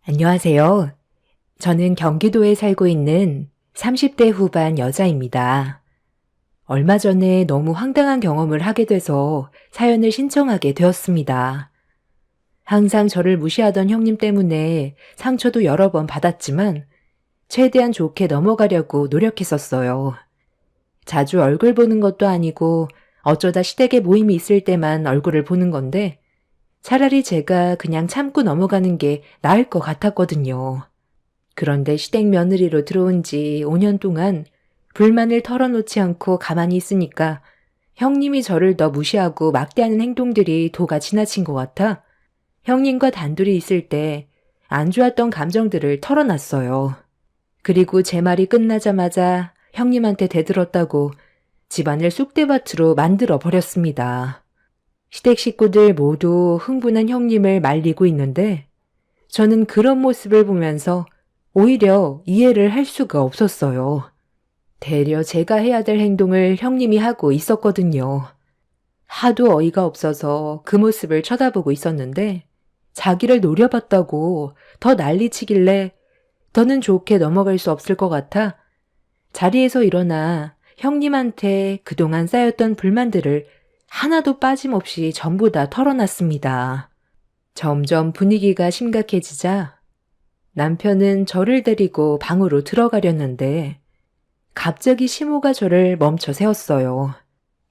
안녕하세요. 저는 경기도에 살고 있는 30대 후반 여자입니다. 얼마 전에 너무 황당한 경험을 하게 돼서 사연을 신청하게 되었습니다. 항상 저를 무시하던 형님 때문에 상처도 여러 번 받았지만 최대한 좋게 넘어가려고 노력했었어요. 자주 얼굴 보는 것도 아니고 어쩌다 시댁에 모임이 있을 때만 얼굴을 보는 건데 차라리 제가 그냥 참고 넘어가는 게 나을 것 같았거든요. 그런데 시댁 며느리로 들어온 지 5년 동안 불만을 털어놓지 않고 가만히 있으니까 형님이 저를 더 무시하고 막대하는 행동들이 도가 지나친 것 같아 형님과 단둘이 있을 때 안 좋았던 감정들을 털어놨어요. 그리고 제 말이 끝나자마자 형님한테 대들었다고 집안을 쑥대밭으로 만들어 버렸습니다. 시댁 식구들 모두 흥분한 형님을 말리고 있는데 저는 그런 모습을 보면서 오히려 이해를 할 수가 없었어요. 되려 제가 해야 될 행동을 형님이 하고 있었거든요. 하도 어이가 없어서 그 모습을 쳐다보고 있었는데 자기를 노려봤다고 더 난리치길래 더는 좋게 넘어갈 수 없을 것 같아 자리에서 일어나 형님한테 그동안 쌓였던 불만들을 하나도 빠짐없이 전부 다 털어놨습니다. 점점 분위기가 심각해지자 남편은 저를 데리고 방으로 들어가려는데 갑자기 시모가 저를 멈춰 세웠어요.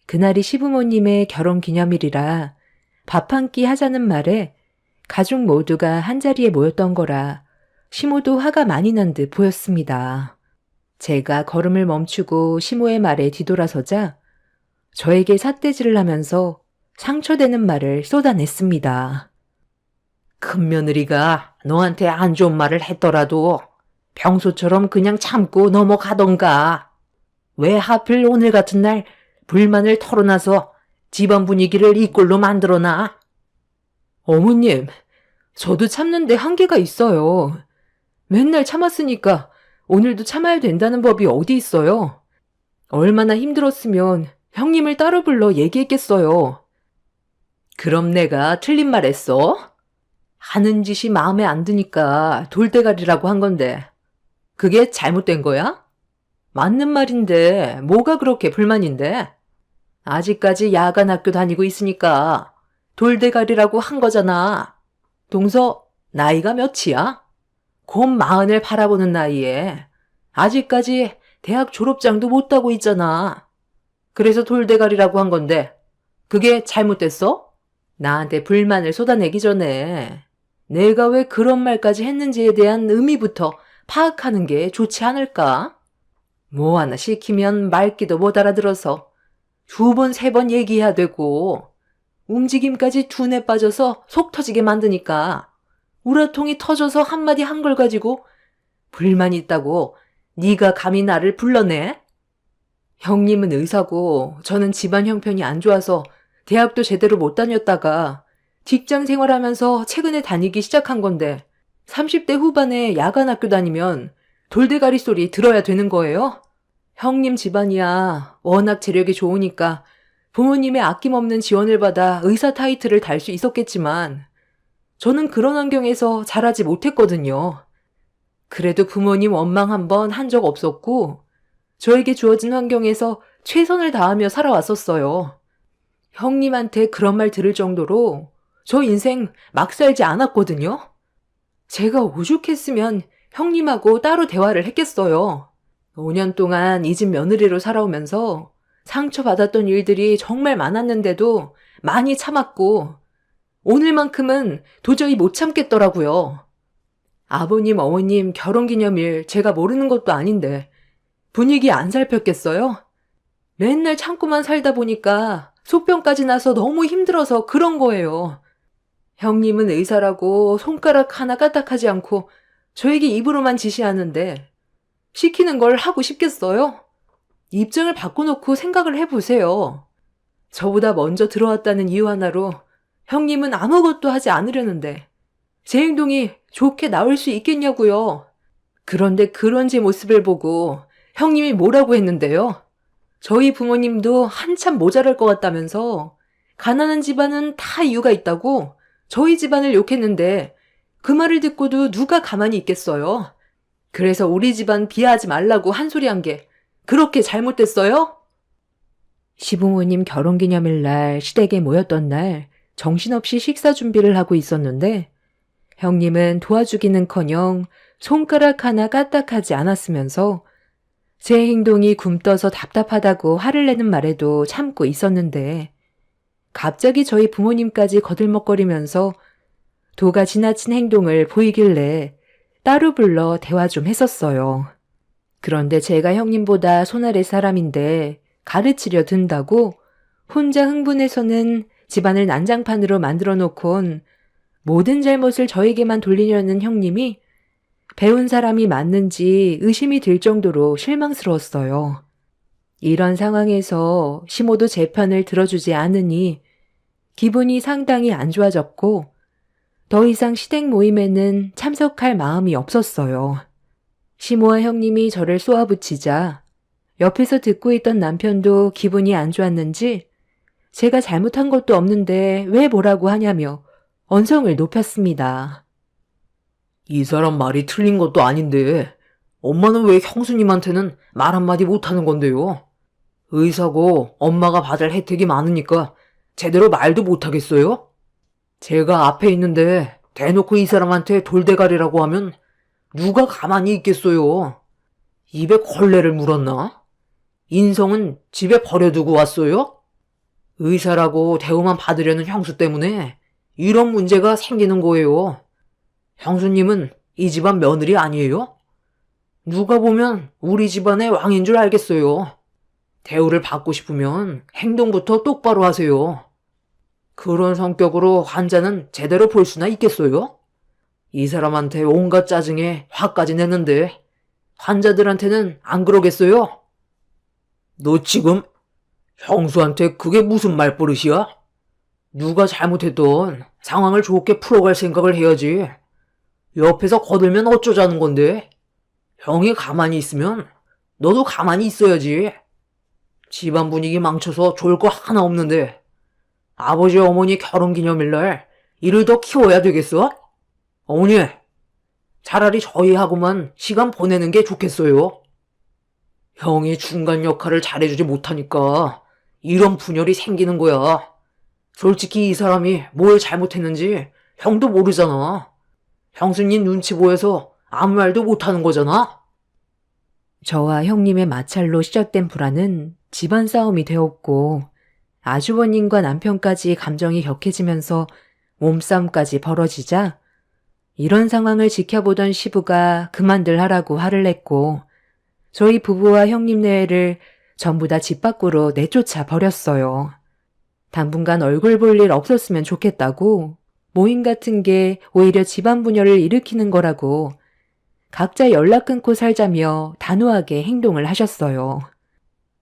그날이 시부모님의 결혼 기념일이라 밥 한 끼 하자는 말에 가족 모두가 한자리에 모였던 거라 시모도 화가 많이 난 듯 보였습니다. 제가 걸음을 멈추고 시모의 말에 뒤돌아서자 저에게 삿대질을 하면서 상처되는 말을 쏟아냈습니다. 큰며느리가 너한테 안 좋은 말을 했더라도 평소처럼 그냥 참고 넘어가던가. 왜 하필 오늘 같은 날 불만을 털어놔서 집안 분위기를 이 꼴로 만들어놔? 어머님, 저도 참는데 한계가 있어요. 맨날 참았으니까 오늘도 참아야 된다는 법이 어디 있어요. 얼마나 힘들었으면 형님을 따로 불러 얘기했겠어요. 그럼 내가 틀린 말 했어? 하는 짓이 마음에 안 드니까 돌대가리라고 한 건데 그게 잘못된 거야? 맞는 말인데 뭐가 그렇게 불만인데? 아직까지 야간 학교 다니고 있으니까 돌대가리라고 한 거잖아. 동서 나이가 몇이야? 곧 40을 바라보는 나이에 아직까지 대학 졸업장도 못 따고 있잖아. 그래서 돌대가리라고 한 건데 그게 잘못됐어? 나한테 불만을 쏟아내기 전에 내가 왜 그런 말까지 했는지에 대한 의미부터 파악하는 게 좋지 않을까? 뭐 하나 시키면 말귀도 못 알아들어서 2번, 3번 얘기해야 되고 움직임까지 둔에 빠져서 속 터지게 만드니까 우라통이 터져서 한마디 한 걸 가지고 불만 있다고 네가 감히 나를 불러내? 형님은 의사고 저는 집안 형편이 안 좋아서 대학도 제대로 못 다녔다가 직장 생활하면서 최근에 다니기 시작한 건데 30대 후반에 야간 학교 다니면 돌대가리 소리 들어야 되는 거예요? 형님 집안이야 워낙 재력이 좋으니까 부모님의 아낌없는 지원을 받아 의사 타이틀을 달 수 있었겠지만 저는 그런 환경에서 자라지 못했거든요. 그래도 부모님 원망 한 번 한 적 없었고 저에게 주어진 환경에서 최선을 다하며 살아왔었어요. 형님한테 그런 말 들을 정도로 저 인생 막 살지 않았거든요. 제가 오죽했으면 형님하고 따로 대화를 했겠어요. 5년 동안 이 집 며느리로 살아오면서 상처받았던 일들이 정말 많았는데도 많이 참았고 오늘만큼은 도저히 못 참겠더라고요. 아버님, 어머님 결혼기념일 제가 모르는 것도 아닌데 분위기 안 살폈겠어요? 맨날 참고만 살다 보니까 속병까지 나서 너무 힘들어서 그런 거예요. 형님은 의사라고 손가락 하나 까딱하지 않고 저에게 입으로만 지시하는데 시키는 걸 하고 싶겠어요? 입장을 바꿔놓고 생각을 해보세요. 저보다 먼저 들어왔다는 이유 하나로 형님은 아무것도 하지 않으려는데 제 행동이 좋게 나올 수 있겠냐고요. 그런데 그런 제 모습을 보고 형님이 뭐라고 했는데요? 저희 부모님도 한참 모자랄 것 같다면서 가난한 집안은 다 이유가 있다고 저희 집안을 욕했는데 그 말을 듣고도 누가 가만히 있겠어요? 그래서 우리 집안 비하하지 말라고 한 소리 한 게 그렇게 잘못됐어요? 시부모님 결혼기념일날 시댁에 모였던 날 정신없이 식사 준비를 하고 있었는데 형님은 도와주기는커녕 손가락 하나 까딱하지 않았으면서 제 행동이 굼떠서 답답하다고 화를 내는 말에도 참고 있었는데 갑자기 저희 부모님까지 거들먹거리면서 도가 지나친 행동을 보이길래 따로 불러 대화 좀 했었어요. 그런데 제가 형님보다 손 아래 사람인데 가르치려 든다고 혼자 흥분해서는 집안을 난장판으로 만들어 놓곤 모든 잘못을 저에게만 돌리려는 형님이 배운 사람이 맞는지 의심이 들 정도로 실망스러웠어요. 이런 상황에서 시모도 제 편을 들어주지 않으니 기분이 상당히 안 좋아졌고 더 이상 시댁 모임에는 참석할 마음이 없었어요. 시모와 형님이 저를 쏘아붙이자 옆에서 듣고 있던 남편도 기분이 안 좋았는지 제가 잘못한 것도 없는데 왜 뭐라고 하냐며 언성을 높였습니다. 이 사람 말이 틀린 것도 아닌데 엄마는 왜 형수님한테는 말 한마디 못하는 건데요? 의사고 엄마가 받을 혜택이 많으니까 제대로 말도 못하겠어요? 제가 앞에 있는데 대놓고 이 사람한테 돌대가리라고 하면 누가 가만히 있겠어요? 입에 걸레를 물었나? 인성은 집에 버려두고 왔어요? 의사라고 대우만 받으려는 형수 때문에 이런 문제가 생기는 거예요. 형수님은 이 집안 며느리 아니에요? 누가 보면 우리 집안의 왕인 줄 알겠어요. 대우를 받고 싶으면 행동부터 똑바로 하세요. 그런 성격으로 환자는 제대로 볼 수나 있겠어요? 이 사람한테 온갖 짜증에 화까지 내는데 환자들한테는 안 그러겠어요? 너 지금 형수한테 그게 무슨 말버릇이야? 누가 잘못했던 상황을 좋게 풀어갈 생각을 해야지. 옆에서 거들면 어쩌자는 건데? 형이 가만히 있으면 너도 가만히 있어야지. 집안 분위기 망쳐서 좋을 거 하나 없는데 아버지 어머니 결혼기념일날 이를 더 키워야 되겠어? 어머니, 차라리 저희하고만 시간 보내는 게 좋겠어요. 형이 중간 역할을 잘해주지 못하니까 이런 분열이 생기는 거야. 솔직히 이 사람이 뭘 잘못했는지 형도 모르잖아. 형수님 눈치 보여서 아무 말도 못하는 거잖아. 저와 형님의 마찰로 시작된 불화는 집안 싸움이 되었고 아주버님과 남편까지 감정이 격해지면서 몸싸움까지 벌어지자 이런 상황을 지켜보던 시부가 그만들 하라고 화를 냈고 저희 부부와 형님 내외를 전부 다 집 밖으로 내쫓아 버렸어요. 당분간 얼굴 볼 일 없었으면 좋겠다고 모임 같은 게 오히려 집안 분열을 일으키는 거라고 각자 연락 끊고 살자며 단호하게 행동을 하셨어요.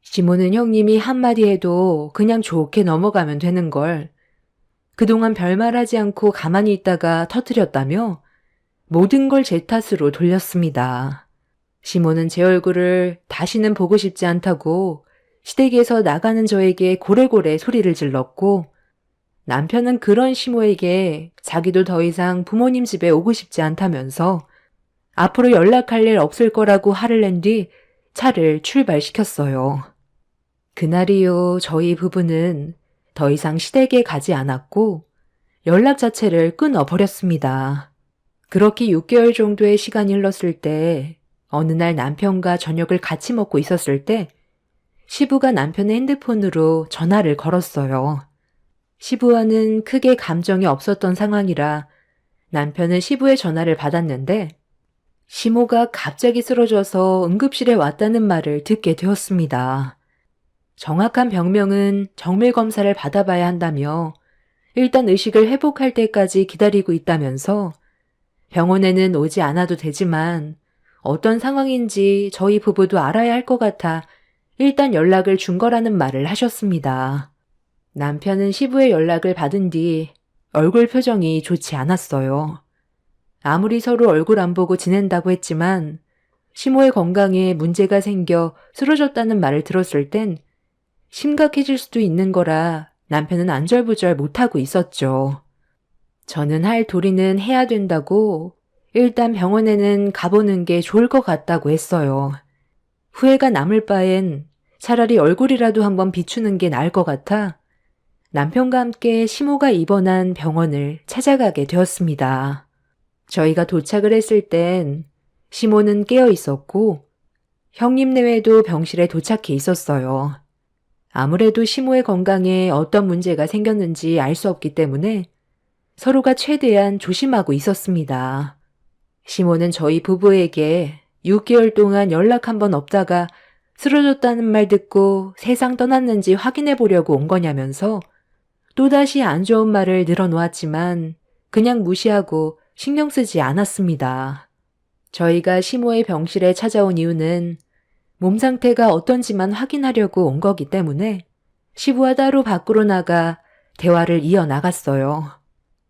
시모는 형님이 한마디 해도 그냥 좋게 넘어가면 되는 걸 그동안 별말하지 않고 가만히 있다가 터뜨렸다며 모든 걸 제 탓으로 돌렸습니다. 시모는 제 얼굴을 다시는 보고 싶지 않다고 시댁에서 나가는 저에게 고래고래 소리를 질렀고 남편은 그런 시모에게 자기도 더 이상 부모님 집에 오고 싶지 않다면서 앞으로 연락할 일 없을 거라고 화를 낸 뒤 차를 출발시켰어요. 그날 이후 저희 부부는 더 이상 시댁에 가지 않았고 연락 자체를 끊어버렸습니다. 그렇게 6개월 정도의 시간이 흘렀을 때 어느 날 남편과 저녁을 같이 먹고 있었을 때 시부가 남편의 핸드폰으로 전화를 걸었어요. 시부와는 크게 감정이 없었던 상황이라 남편은 시부의 전화를 받았는데 시모가 갑자기 쓰러져서 응급실에 왔다는 말을 듣게 되었습니다. 정확한 병명은 정밀 검사를 받아봐야 한다며 일단 의식을 회복할 때까지 기다리고 있다면서 병원에는 오지 않아도 되지만 어떤 상황인지 저희 부부도 알아야 할 것 같아 일단 연락을 준 거라는 말을 하셨습니다. 남편은 시부의 연락을 받은 뒤 얼굴 표정이 좋지 않았어요. 아무리 서로 얼굴 안 보고 지낸다고 했지만 시모의 건강에 문제가 생겨 쓰러졌다는 말을 들었을 땐 심각해질 수도 있는 거라 남편은 안절부절 못하고 있었죠. 저는 할 도리는 해야 된다고 일단 병원에는 가보는 게 좋을 것 같다고 했어요. 후회가 남을 바엔 차라리 얼굴이라도 한번 비추는 게 나을 것 같아 남편과 함께 시모가 입원한 병원을 찾아가게 되었습니다. 저희가 도착을 했을 땐 시모는 깨어 있었고 형님 내외도 병실에 도착해 있었어요. 아무래도 시모의 건강에 어떤 문제가 생겼는지 알 수 없기 때문에 서로가 최대한 조심하고 있었습니다. 시모는 저희 부부에게 6개월 동안 연락 한 번 없다가 쓰러졌다는 말 듣고 세상 떠났는지 확인해 보려고 온 거냐면서 또다시 안 좋은 말을 늘어놓았지만 그냥 무시하고 신경 쓰지 않았습니다. 저희가 시모의 병실에 찾아온 이유는 몸 상태가 어떤지만 확인하려고 온 거기 때문에 시부와 따로 밖으로 나가 대화를 이어나갔어요.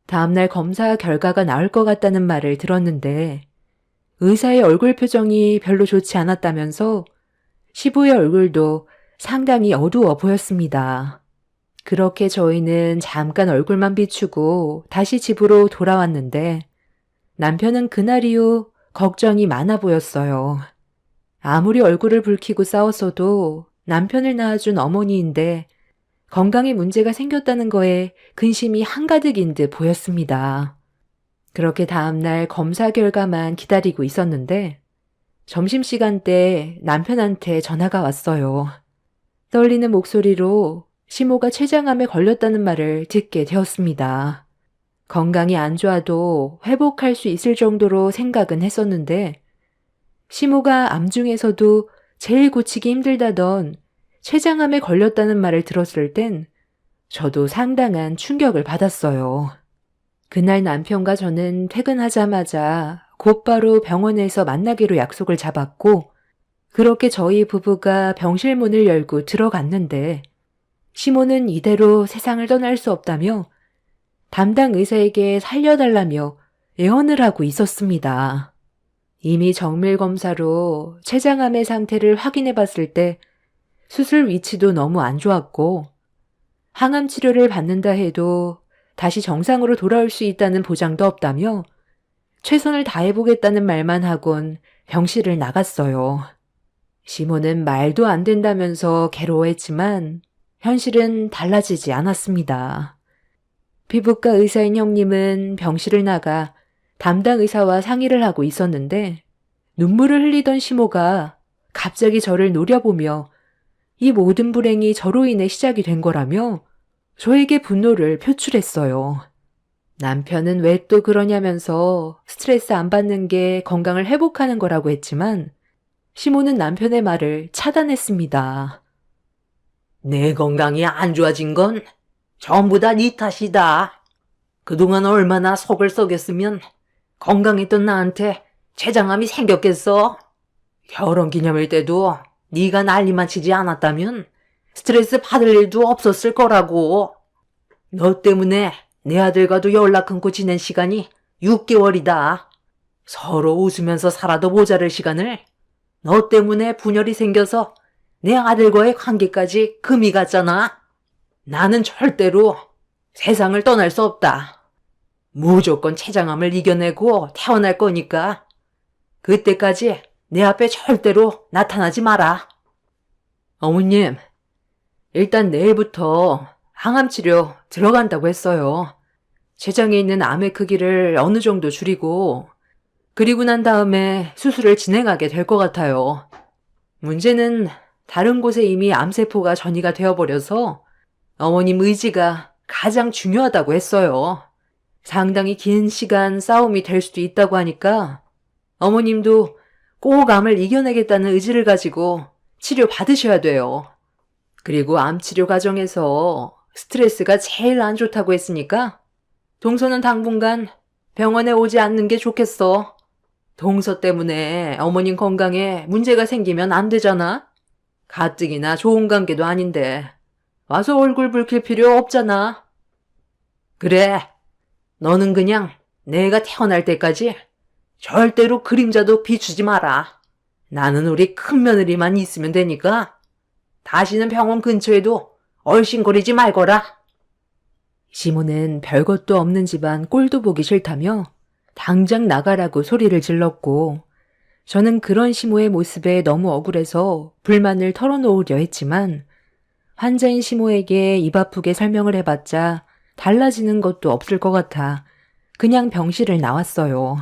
다음날 검사 결과가 나올 것 같다는 말을 들었는데 의사의 얼굴 표정이 별로 좋지 않았다면서 시부의 얼굴도 상당히 어두워 보였습니다. 그렇게 저희는 잠깐 얼굴만 비추고 다시 집으로 돌아왔는데 남편은 그날 이후 걱정이 많아 보였어요. 아무리 얼굴을 붉히고 싸웠어도 남편을 낳아준 어머니인데 건강에 문제가 생겼다는 거에 근심이 한가득인 듯 보였습니다. 그렇게 다음날 검사 결과만 기다리고 있었는데 점심시간 때 남편한테 전화가 왔어요. 떨리는 목소리로 시모가 췌장암에 걸렸다는 말을 듣게 되었습니다. 건강이 안 좋아도 회복할 수 있을 정도로 생각은 했었는데 시모가 암 중에서도 제일 고치기 힘들다던 췌장암에 걸렸다는 말을 들었을 땐 저도 상당한 충격을 받았어요. 그날 남편과 저는 퇴근하자마자 곧바로 병원에서 만나기로 약속을 잡았고 그렇게 저희 부부가 병실 문을 열고 들어갔는데 시모는 이대로 세상을 떠날 수 없다며 담당 의사에게 살려달라며 애원을 하고 있었습니다. 이미 정밀 검사로 췌장암의 상태를 확인해 봤을 때 수술 위치도 너무 안 좋았고 항암 치료를 받는다 해도 다시 정상으로 돌아올 수 있다는 보장도 없다며 최선을 다해보겠다는 말만 하곤 병실을 나갔어요. 시모는 말도 안 된다면서 괴로워했지만 현실은 달라지지 않았습니다. 피부과 의사인 형님은 병실을 나가 담당 의사와 상의를 하고 있었는데 눈물을 흘리던 시모가 갑자기 저를 노려보며 이 모든 불행이 저로 인해 시작이 된 거라며 저에게 분노를 표출했어요. 남편은 왜 또 그러냐면서 스트레스 안 받는 게 건강을 회복하는 거라고 했지만 시모는 남편의 말을 차단했습니다. 내 건강이 안 좋아진 건 전부 다 네 탓이다. 그동안 얼마나 속을 썩였으면 건강했던 나한테 췌장암이 생겼겠어. 결혼기념일 때도 네가 난리만 치지 않았다면 스트레스 받을 일도 없었을 거라고. 너 때문에 내 아들과도 연락 끊고 지낸 시간이 6개월이다. 서로 웃으면서 살아도 모자랄 시간을 너 때문에 분열이 생겨서 내 아들과의 관계까지 금이 갔잖아. 나는 절대로 세상을 떠날 수 없다. 무조건 췌장암을 이겨내고 태어날 거니까 그때까지 내 앞에 절대로 나타나지 마라. 어머님, 일단 내일부터 항암치료 들어간다고 했어요. 췌장에 있는 암의 크기를 어느 정도 줄이고 그리고 난 다음에 수술을 진행하게 될 것 같아요. 문제는 다른 곳에 이미 암세포가 전이가 되어버려서 어머님 의지가 가장 중요하다고 했어요. 상당히 긴 시간 싸움이 될 수도 있다고 하니까 어머님도 꼭 암을 이겨내겠다는 의지를 가지고 치료 받으셔야 돼요. 그리고 암 치료 과정에서 스트레스가 제일 안 좋다고 했으니까 동서는 당분간 병원에 오지 않는 게 좋겠어. 동서 때문에 어머님 건강에 문제가 생기면 안 되잖아. 가뜩이나 좋은 관계도 아닌데 와서 얼굴 붉힐 필요 없잖아. 그래, 너는 그냥 내가 태어날 때까지 절대로 그림자도 비추지 마라. 나는 우리 큰며느리만 있으면 되니까 다시는 병원 근처에도 얼씬거리지 말거라. 시모는 별것도 없는 집안 꼴도 보기 싫다며 당장 나가라고 소리를 질렀고, 저는 그런 시모의 모습에 너무 억울해서 불만을 털어놓으려 했지만 환자인 시모에게 입 아프게 설명을 해봤자 달라지는 것도 없을 것 같아 그냥 병실을 나왔어요.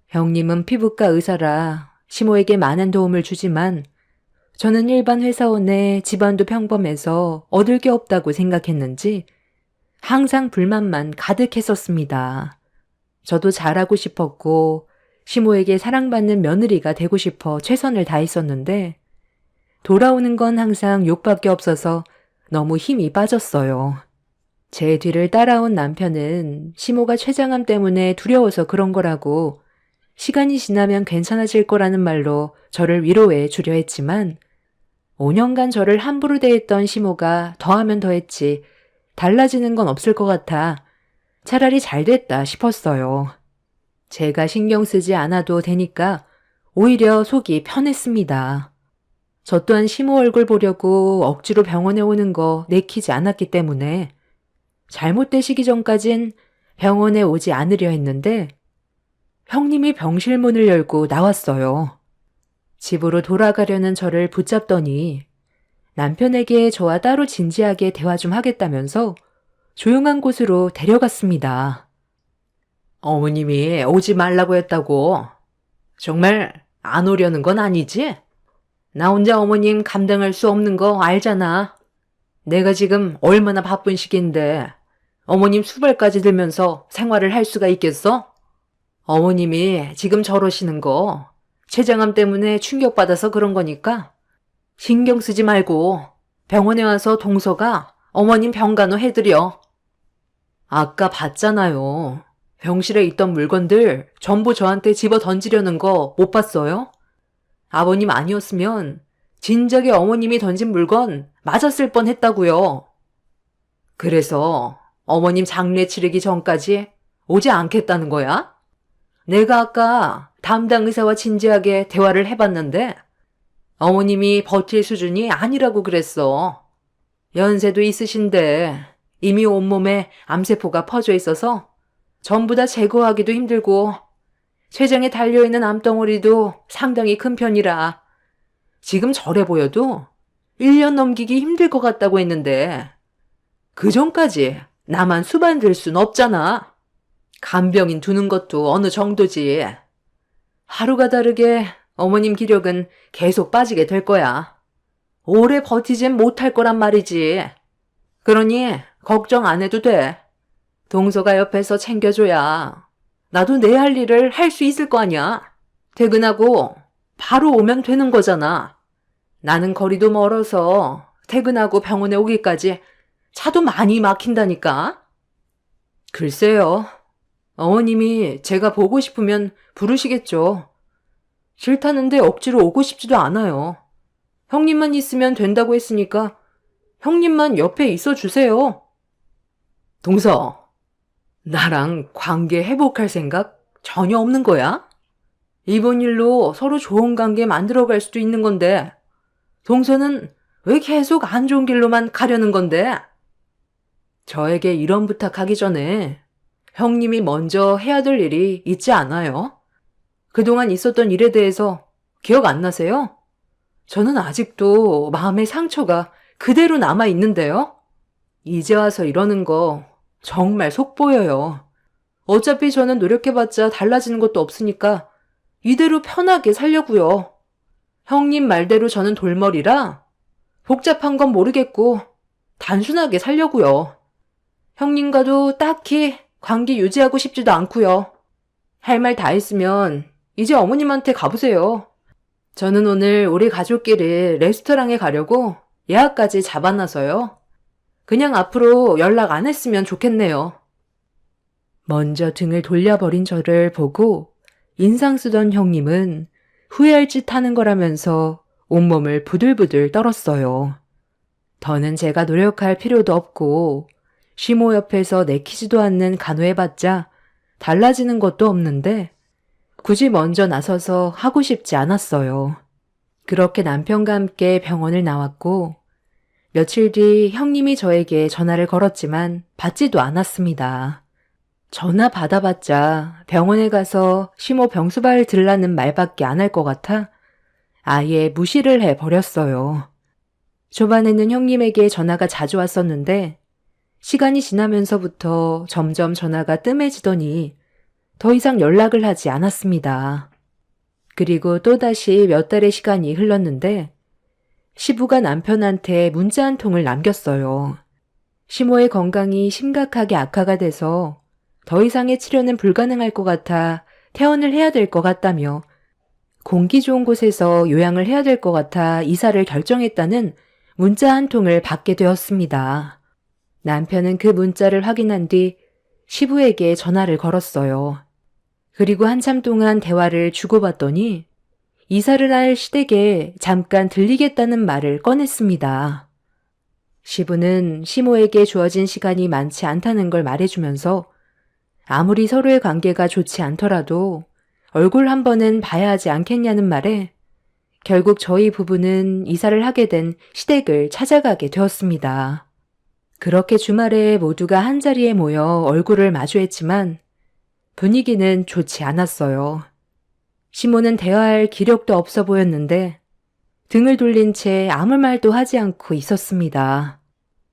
형님은 피부과 의사라 시모에게 많은 도움을 주지만 저는 일반 회사원에 집안도 평범해서 얻을 게 없다고 생각했는지 항상 불만만 가득했었습니다. 저도 잘하고 싶었고 시모에게 사랑받는 며느리가 되고 싶어 최선을 다했었는데 돌아오는 건 항상 욕밖에 없어서 너무 힘이 빠졌어요. 제 뒤를 따라온 남편은 시모가 췌장암 때문에 두려워서 그런 거라고 시간이 지나면 괜찮아질 거라는 말로 저를 위로해 주려 했지만 5년간 저를 함부로 대했던 시모가 더하면 더했지 달라지는 건 없을 것 같아 차라리 잘 됐다 싶었어요. 제가 신경 쓰지 않아도 되니까 오히려 속이 편했습니다. 저 또한 시모 얼굴 보려고 억지로 병원에 오는 거 내키지 않았기 때문에 잘못되시기 전까진 병원에 오지 않으려 했는데 형님이 병실 문을 열고 나왔어요. 집으로 돌아가려는 저를 붙잡더니 남편에게 저와 따로 진지하게 대화 좀 하겠다면서 조용한 곳으로 데려갔습니다. 어머님이 오지 말라고 했다고. 정말 안 오려는 건 아니지? 나 혼자 어머님 감당할 수 없는 거 알잖아. 내가 지금 얼마나 바쁜 시기인데 어머님 수발까지 들면서 생활을 할 수가 있겠어? 어머님이 지금 저러시는 거 췌장암 때문에 충격받아서 그런 거니까 신경 쓰지 말고 병원에 와서 동서가 어머님 병간호 해드려. 아까 봤잖아요. 병실에 있던 물건들 전부 저한테 집어 던지려는 거 못 봤어요? 아버님 아니었으면 진작에 어머님이 던진 물건 맞았을 뻔했다고요. 그래서 어머님 장례 치르기 전까지 오지 않겠다는 거야? 내가 아까 담당 의사와 진지하게 대화를 해봤는데 어머님이 버틸 수준이 아니라고 그랬어. 연세도 있으신데 이미 온몸에 암세포가 퍼져 있어서 전부 다 제거하기도 힘들고 췌장에 달려있는 암덩어리도 상당히 큰 편이라 지금 저래 보여도 1년 넘기기 힘들 것 같다고 했는데 그 전까지 나만 수반 들 순 없잖아. 간병인 두는 것도 어느 정도지. 하루가 다르게 어머님 기력은 계속 빠지게 될 거야. 오래 버티진 못할 거란 말이지. 그러니 걱정 안 해도 돼. 동서가 옆에서 챙겨줘야 나도 내 할 일을 할 수 있을 거 아니야. 퇴근하고 바로 오면 되는 거잖아. 나는 거리도 멀어서 퇴근하고 병원에 오기까지 차도 많이 막힌다니까. 글쎄요. 어머님이 제가 보고 싶으면 부르시겠죠. 싫다는데 억지로 오고 싶지도 않아요. 형님만 있으면 된다고 했으니까 형님만 옆에 있어 주세요. 동서, 나랑 관계 회복할 생각 전혀 없는 거야? 이번 일로 서로 좋은 관계 만들어갈 수도 있는 건데 동서는 왜 계속 안 좋은 길로만 가려는 건데? 저에게 이런 부탁하기 전에 형님이 먼저 해야 될 일이 있지 않아요? 그동안 있었던 일에 대해서 기억 안 나세요? 저는 아직도 마음의 상처가 그대로 남아 있는데요. 이제 와서 이러는 거 정말 속보여요. 어차피 저는 노력해봤자 달라지는 것도 없으니까 이대로 편하게 살려고요. 형님 말대로 저는 돌머리라 복잡한 건 모르겠고 단순하게 살려고요. 형님과도 딱히 관계 유지하고 싶지도 않고요. 할 말 다 했으면 이제 어머님한테 가보세요. 저는 오늘 우리 가족끼리 레스토랑에 가려고 예약까지 잡아놔서요. 그냥 앞으로 연락 안 했으면 좋겠네요. 먼저 등을 돌려버린 저를 보고 인상 쓰던 형님은 후회할 짓 하는 거라면서 온몸을 부들부들 떨었어요. 더는 제가 노력할 필요도 없고 시모 옆에서 내키지도 않는 간호해봤자 달라지는 것도 없는데 굳이 먼저 나서서 하고 싶지 않았어요. 그렇게 남편과 함께 병원을 나왔고 며칠 뒤 형님이 저에게 전화를 걸었지만 받지도 않았습니다. 전화 받아봤자 병원에 가서 시모 병수발 들라는 말밖에 안 할 것 같아 아예 무시를 해버렸어요. 초반에는 형님에게 전화가 자주 왔었는데 시간이 지나면서부터 점점 전화가 뜸해지더니 더 이상 연락을 하지 않았습니다. 그리고 또다시 몇 달의 시간이 흘렀는데 시부가 남편한테 문자 한 통을 남겼어요. 시모의 건강이 심각하게 악화가 돼서 더 이상의 치료는 불가능할 것 같아 퇴원을 해야 될 것 같다며 공기 좋은 곳에서 요양을 해야 될 것 같아 이사를 결정했다는 문자 한 통을 받게 되었습니다. 남편은 그 문자를 확인한 뒤 시부에게 전화를 걸었어요. 그리고 한참 동안 대화를 주고받더니 이사를 할 시댁에 잠깐 들리겠다는 말을 꺼냈습니다. 시부는 시모에게 주어진 시간이 많지 않다는 걸 말해주면서 아무리 서로의 관계가 좋지 않더라도 얼굴 한 번은 봐야 하지 않겠냐는 말에 결국 저희 부부는 이사를 하게 된 시댁을 찾아가게 되었습니다. 그렇게 주말에 모두가 한자리에 모여 얼굴을 마주했지만 분위기는 좋지 않았어요. 시모는 대화할 기력도 없어 보였는데 등을 돌린 채 아무 말도 하지 않고 있었습니다.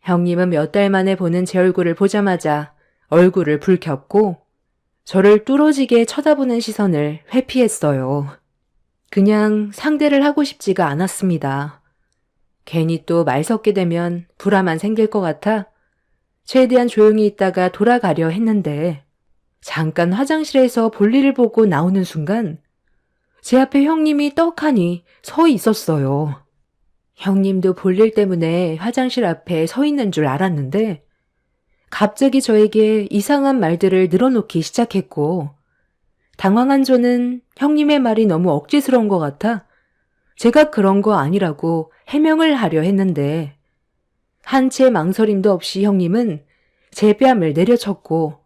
형님은 몇 달 만에 보는 제 얼굴을 보자마자 얼굴을 붉혔고 저를 뚫어지게 쳐다보는 시선을 회피했어요. 그냥 상대를 하고 싶지가 않았습니다. 괜히 또 말 섞게 되면 불화만 생길 것 같아 최대한 조용히 있다가 돌아가려 했는데 잠깐 화장실에서 볼일을 보고 나오는 순간 제 앞에 형님이 떡하니 서 있었어요. 형님도 볼일 때문에 화장실 앞에 서 있는 줄 알았는데 갑자기 저에게 이상한 말들을 늘어놓기 시작했고 당황한 저는 형님의 말이 너무 억지스러운 것 같아 제가 그런 거 아니라고 해명을 하려 했는데 한 채 망설임도 없이 형님은 제 뺨을 내려쳤고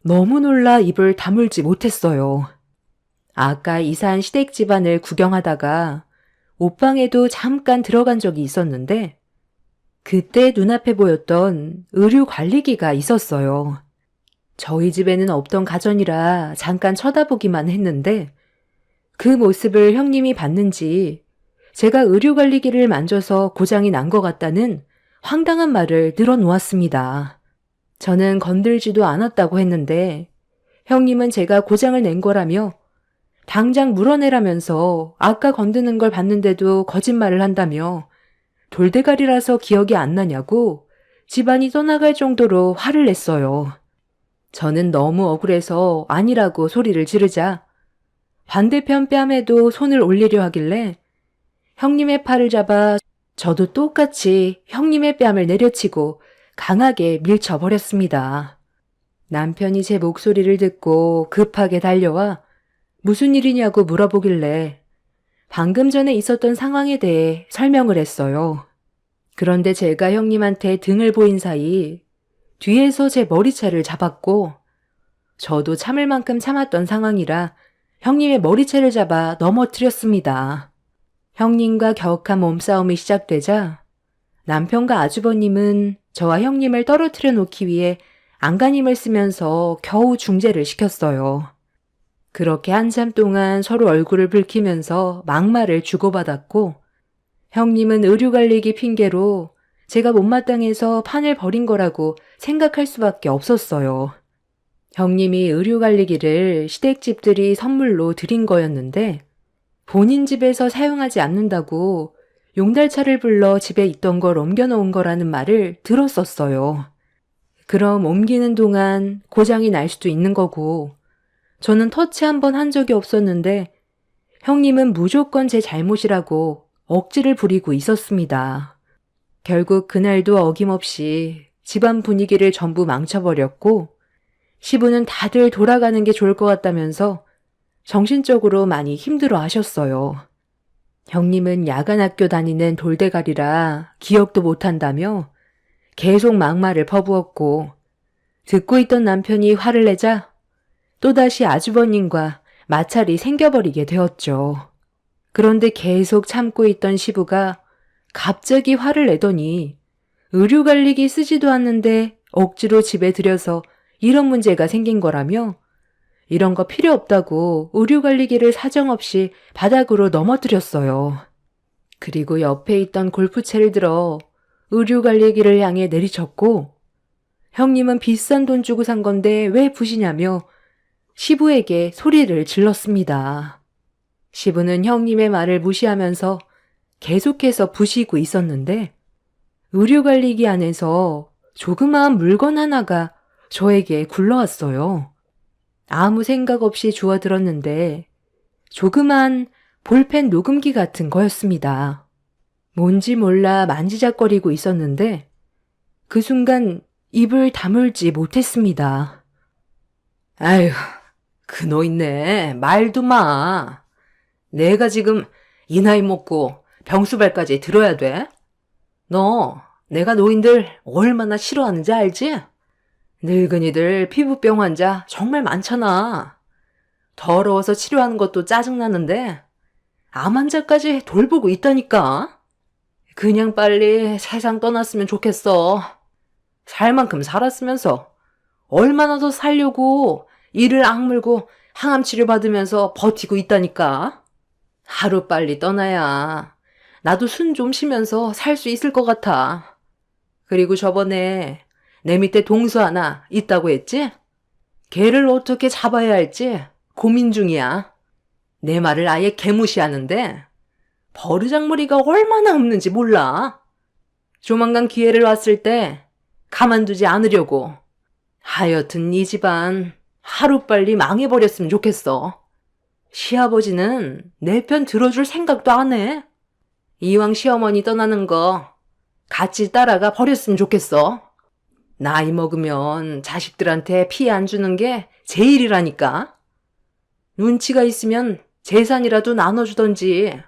너무 놀라 입을 다물지 못했어요. 아까 이사한 시댁 집안을 구경하다가 옷방에도 잠깐 들어간 적이 있었는데 그때 눈앞에 보였던 의류 관리기가 있었어요. 저희 집에는 없던 가전이라 잠깐 쳐다보기만 했는데 그 모습을 형님이 봤는지 제가 의류 관리기를 만져서 고장이 난 것 같다는 황당한 말을 늘어놓았습니다. 저는 건들지도 않았다고 했는데 형님은 제가 고장을 낸 거라며 당장 물어내라면서 아까 건드는 걸 봤는데도 거짓말을 한다며 돌대가리라서 기억이 안 나냐고 집안이 떠나갈 정도로 화를 냈어요. 저는 너무 억울해서 아니라고 소리를 지르자 반대편 뺨에도 손을 올리려 하길래 형님의 팔을 잡아 저도 똑같이 형님의 뺨을 내려치고 강하게 밀쳐버렸습니다. 남편이 제 목소리를 듣고 급하게 달려와 무슨 일이냐고 물어보길래 방금 전에 있었던 상황에 대해 설명을 했어요. 그런데 제가 형님한테 등을 보인 사이 뒤에서 제 머리채를 잡았고 저도 참을 만큼 참았던 상황이라 형님의 머리채를 잡아 넘어뜨렸습니다. 형님과 격한 몸싸움이 시작되자 남편과 아주버님은 저와 형님을 떨어뜨려 놓기 위해 안간힘을 쓰면서 겨우 중재를 시켰어요. 그렇게 한참 동안 서로 얼굴을 붉히면서 막말을 주고받았고 형님은 의류관리기 핑계로 제가 못마땅해서 판을 버린 거라고 생각할 수밖에 없었어요. 형님이 의류관리기를 시댁집들이 선물로 드린 거였는데 본인 집에서 사용하지 않는다고 용달차를 불러 집에 있던 걸 옮겨놓은 거라는 말을 들었었어요. 그럼 옮기는 동안 고장이 날 수도 있는 거고 저는 터치 한 번 한 적이 없었는데 형님은 무조건 제 잘못이라고 억지를 부리고 있었습니다. 결국 그날도 어김없이 집안 분위기를 전부 망쳐버렸고 시부는 다들 돌아가는 게 좋을 것 같다면서 정신적으로 많이 힘들어 하셨어요. 형님은 야간 학교 다니는 돌대가리라 기억도 못한다며 계속 막말을 퍼부었고 듣고 있던 남편이 화를 내자 또다시 아주버님과 마찰이 생겨버리게 되었죠. 그런데 계속 참고 있던 시부가 갑자기 화를 내더니 의류관리기 쓰지도 않는데 억지로 집에 들여서 이런 문제가 생긴 거라며 이런 거 필요 없다고 의류관리기를 사정없이 바닥으로 넘어뜨렸어요. 그리고 옆에 있던 골프채를 들어 의류관리기를 향해 내리쳤고 형님은 비싼 돈 주고 산 건데 왜 부시냐며 시부에게 소리를 질렀습니다. 시부는 형님의 말을 무시하면서 계속해서 부시고 있었는데 의류관리기 안에서 조그마한 물건 하나가 저에게 굴러왔어요. 아무 생각 없이 주워들었는데 조그만 볼펜 녹음기 같은 거였습니다. 뭔지 몰라 만지작거리고 있었는데 그 순간 입을 다물지 못했습니다. 아휴, 그노 있네. 말도 마. 내가 지금 이 나이 먹고 병수발까지 들어야 돼? 너 내가 노인들 얼마나 싫어하는지 알지? 늙은이들 피부병 환자 정말 많잖아. 더러워서 치료하는 것도 짜증나는데 암 환자까지 돌보고 있다니까. 그냥 빨리 세상 떠났으면 좋겠어. 살 만큼 살았으면서 얼마나 더 살려고 이를 악물고 항암 치료 받으면서 버티고 있다니까. 하루빨리 떠나야 나도 숨 좀 쉬면서 살 수 있을 것 같아. 그리고 저번에 내 밑에 동수 하나 있다고 했지? 걔를 어떻게 잡아야 할지 고민 중이야. 내 말을 아예 개무시하는데 버르장머리가 얼마나 없는지 몰라. 조만간 기회를 왔을 때 가만두지 않으려고. 하여튼 이 집안 하루빨리 망해버렸으면 좋겠어. 시아버지는 내 편 들어줄 생각도 안 해. 이왕 시어머니 떠나는 거 같이 따라가 버렸으면 좋겠어. 나이 먹으면 자식들한테 피해 안 주는 게 제일이라니까. 눈치가 있으면 재산이라도 나눠주던지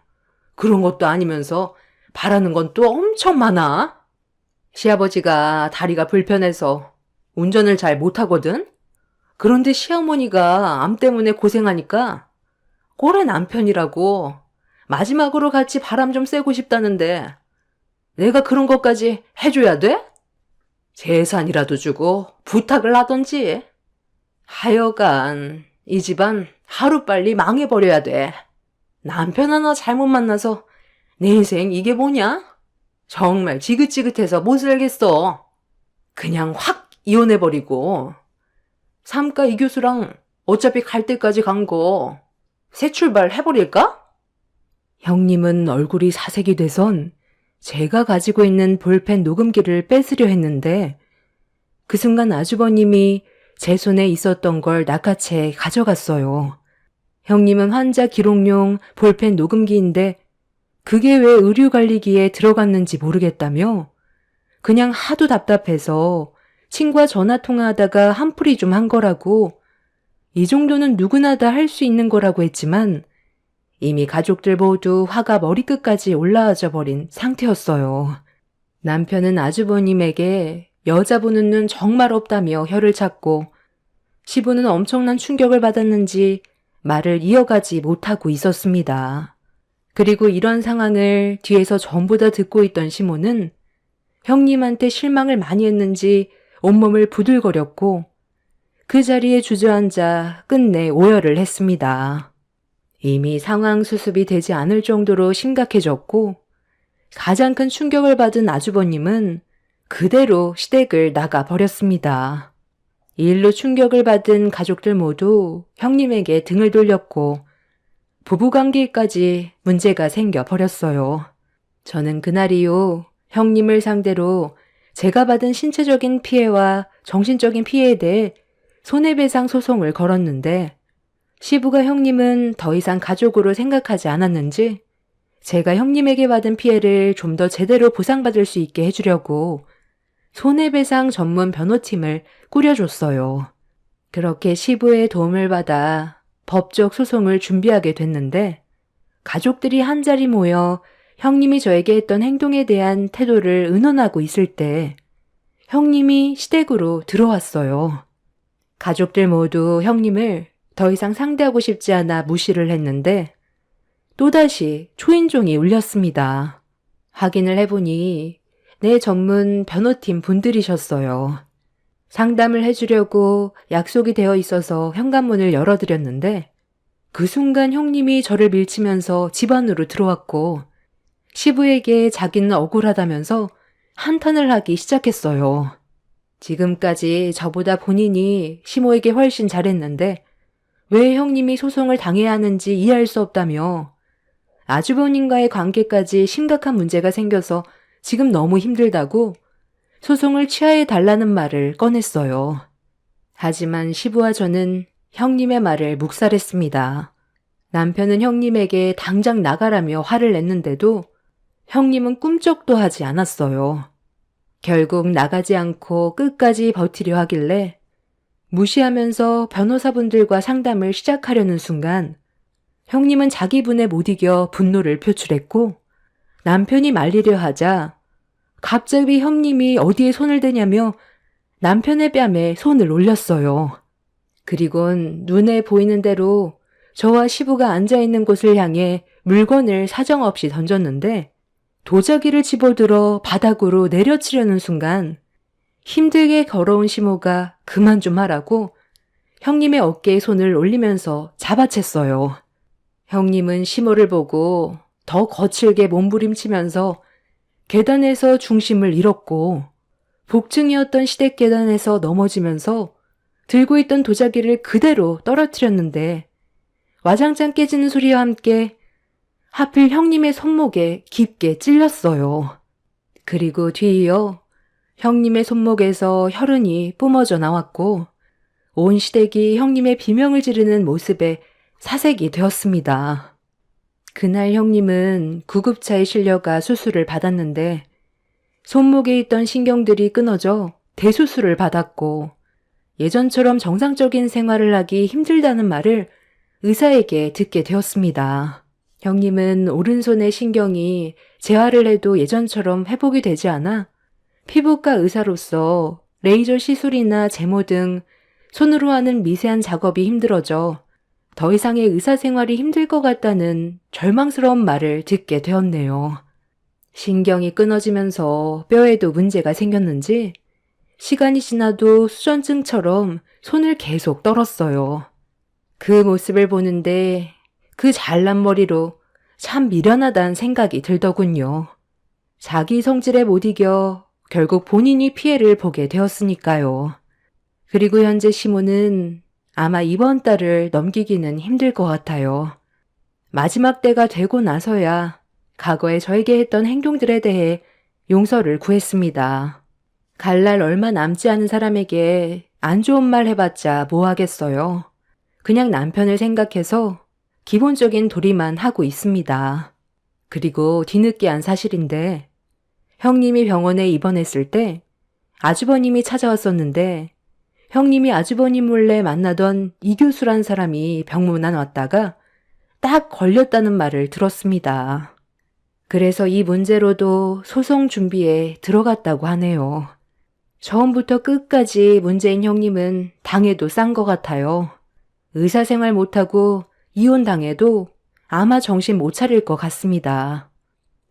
그런 것도 아니면서 바라는 건 또 엄청 많아. 시아버지가 다리가 불편해서 운전을 잘 못하거든? 그런데 시어머니가 암 때문에 고생하니까 꼴의 남편이라고 마지막으로 같이 바람 좀 쐬고 싶다는데 내가 그런 것까지 해줘야 돼? 재산이라도 주고 부탁을 하던지. 하여간 이 집안 하루빨리 망해버려야 돼. 남편 하나 잘못 만나서 내 인생 이게 뭐냐? 정말 지긋지긋해서 못 살겠어. 그냥 확 이혼해버리고 삼가 이 교수랑 어차피 갈 때까지 간 거 새 출발 해버릴까? 형님은 얼굴이 사색이 돼선 제가 가지고 있는 볼펜 녹음기를 뺏으려 했는데 그 순간 아주버님이 제 손에 있었던 걸 낚아채 가져갔어요. 형님은 환자 기록용 볼펜 녹음기인데 그게 왜 의류관리기에 들어갔는지 모르겠다며 그냥 하도 답답해서 친구와 전화통화하다가 한풀이 좀 한 거라고 이 정도는 누구나 다 할 수 있는 거라고 했지만 이미 가족들 모두 화가 머리끝까지 올라와져 버린 상태였어요. 남편은 아주버님에게 여자 보는 눈 정말 없다며 혀를 찾고 시부는 엄청난 충격을 받았는지 말을 이어가지 못하고 있었습니다. 그리고 이런 상황을 뒤에서 전부 다 듣고 있던 시모는 형님한테 실망을 많이 했는지 온몸을 부들거렸고 그 자리에 주저앉아 끝내 오열을 했습니다. 이미 상황 수습이 되지 않을 정도로 심각해졌고 가장 큰 충격을 받은 아주버님은 그대로 시댁을 나가버렸습니다. 이 일로 충격을 받은 가족들 모두 형님에게 등을 돌렸고 부부관계까지 문제가 생겨버렸어요. 저는 그날 이후 형님을 상대로 제가 받은 신체적인 피해와 정신적인 피해에 대해 손해배상 소송을 걸었는데 시부가 형님은 더 이상 가족으로 생각하지 않았는지 제가 형님에게 받은 피해를 좀 더 제대로 보상받을 수 있게 해주려고 손해배상 전문 변호팀을 꾸려줬어요. 그렇게 시부의 도움을 받아 법적 소송을 준비하게 됐는데 가족들이 한자리 모여 형님이 저에게 했던 행동에 대한 태도를 의논하고 있을 때 형님이 시댁으로 들어왔어요. 가족들 모두 형님을 더 이상 상대하고 싶지 않아 무시를 했는데 또다시 초인종이 울렸습니다. 확인을 해보니 내 전문 변호팀 분들이셨어요. 상담을 해주려고 약속이 되어 있어서 현관문을 열어드렸는데 그 순간 형님이 저를 밀치면서 집 안으로 들어왔고 시부에게 자기는 억울하다면서 한탄을 하기 시작했어요. 지금까지 저보다 본인이 시모에게 훨씬 잘했는데 왜 형님이 소송을 당해야 하는지 이해할 수 없다며 아주버님과의 관계까지 심각한 문제가 생겨서 지금 너무 힘들다고 소송을 취하해 달라는 말을 꺼냈어요. 하지만 시부와 저는 형님의 말을 묵살했습니다. 남편은 형님에게 당장 나가라며 화를 냈는데도 형님은 꿈쩍도 하지 않았어요. 결국 나가지 않고 끝까지 버티려 하길래 무시하면서 변호사분들과 상담을 시작하려는 순간 형님은 자기 분에 못 이겨 분노를 표출했고 남편이 말리려 하자 갑자기 형님이 어디에 손을 대냐며 남편의 뺨에 손을 올렸어요. 그리곤 눈에 보이는 대로 저와 시부가 앉아있는 곳을 향해 물건을 사정없이 던졌는데 도자기를 집어들어 바닥으로 내려치려는 순간 힘들게 걸어온 시모가 그만 좀 하라고 형님의 어깨에 손을 올리면서 잡아챘어요. 형님은 시모를 보고 더 거칠게 몸부림치면서 계단에서 중심을 잃었고 복층이었던 시댁 계단에서 넘어지면서 들고 있던 도자기를 그대로 떨어뜨렸는데 와장창 깨지는 소리와 함께 하필 형님의 손목에 깊게 찔렸어요. 그리고 뒤이어 형님의 손목에서 혈흔이 뿜어져 나왔고 온 시댁이 형님의 비명을 지르는 모습에 사색이 되었습니다. 그날 형님은 구급차에 실려가 수술을 받았는데 손목에 있던 신경들이 끊어져 대수술을 받았고 예전처럼 정상적인 생활을 하기 힘들다는 말을 의사에게 듣게 되었습니다. 형님은 오른손의 신경이 재활을 해도 예전처럼 회복이 되지 않아 피부과 의사로서 레이저 시술이나 제모 등 손으로 하는 미세한 작업이 힘들어져 더 이상의 의사 생활이 힘들 것 같다는 절망스러운 말을 듣게 되었네요. 신경이 끊어지면서 뼈에도 문제가 생겼는지 시간이 지나도 수전증처럼 손을 계속 떨었어요. 그 모습을 보는데 그 잘난 머리로 참 미련하다는 생각이 들더군요. 자기 성질에 못 이겨 결국 본인이 피해를 보게 되었으니까요. 그리고 현재 시모는 아마 이번 달을 넘기기는 힘들 것 같아요. 마지막 때가 되고 나서야 과거에 저에게 했던 행동들에 대해 용서를 구했습니다. 갈 날 얼마 남지 않은 사람에게 안 좋은 말 해봤자 뭐 하겠어요. 그냥 남편을 생각해서 기본적인 도리만 하고 있습니다. 그리고 뒤늦게한 사실인데 형님이 병원에 입원했을 때 아주버님이 찾아왔었는데 형님이 아주버님 몰래 만나던 이교수란 사람이 병문안 왔다가 딱 걸렸다는 말을 들었습니다. 그래서 이 문제로도 소송 준비에 들어갔다고 하네요. 처음부터 끝까지 문제인 형님은 당해도 싼 것 같아요. 의사생활 못하고 이혼당해도 아마 정신 못 차릴 것 같습니다.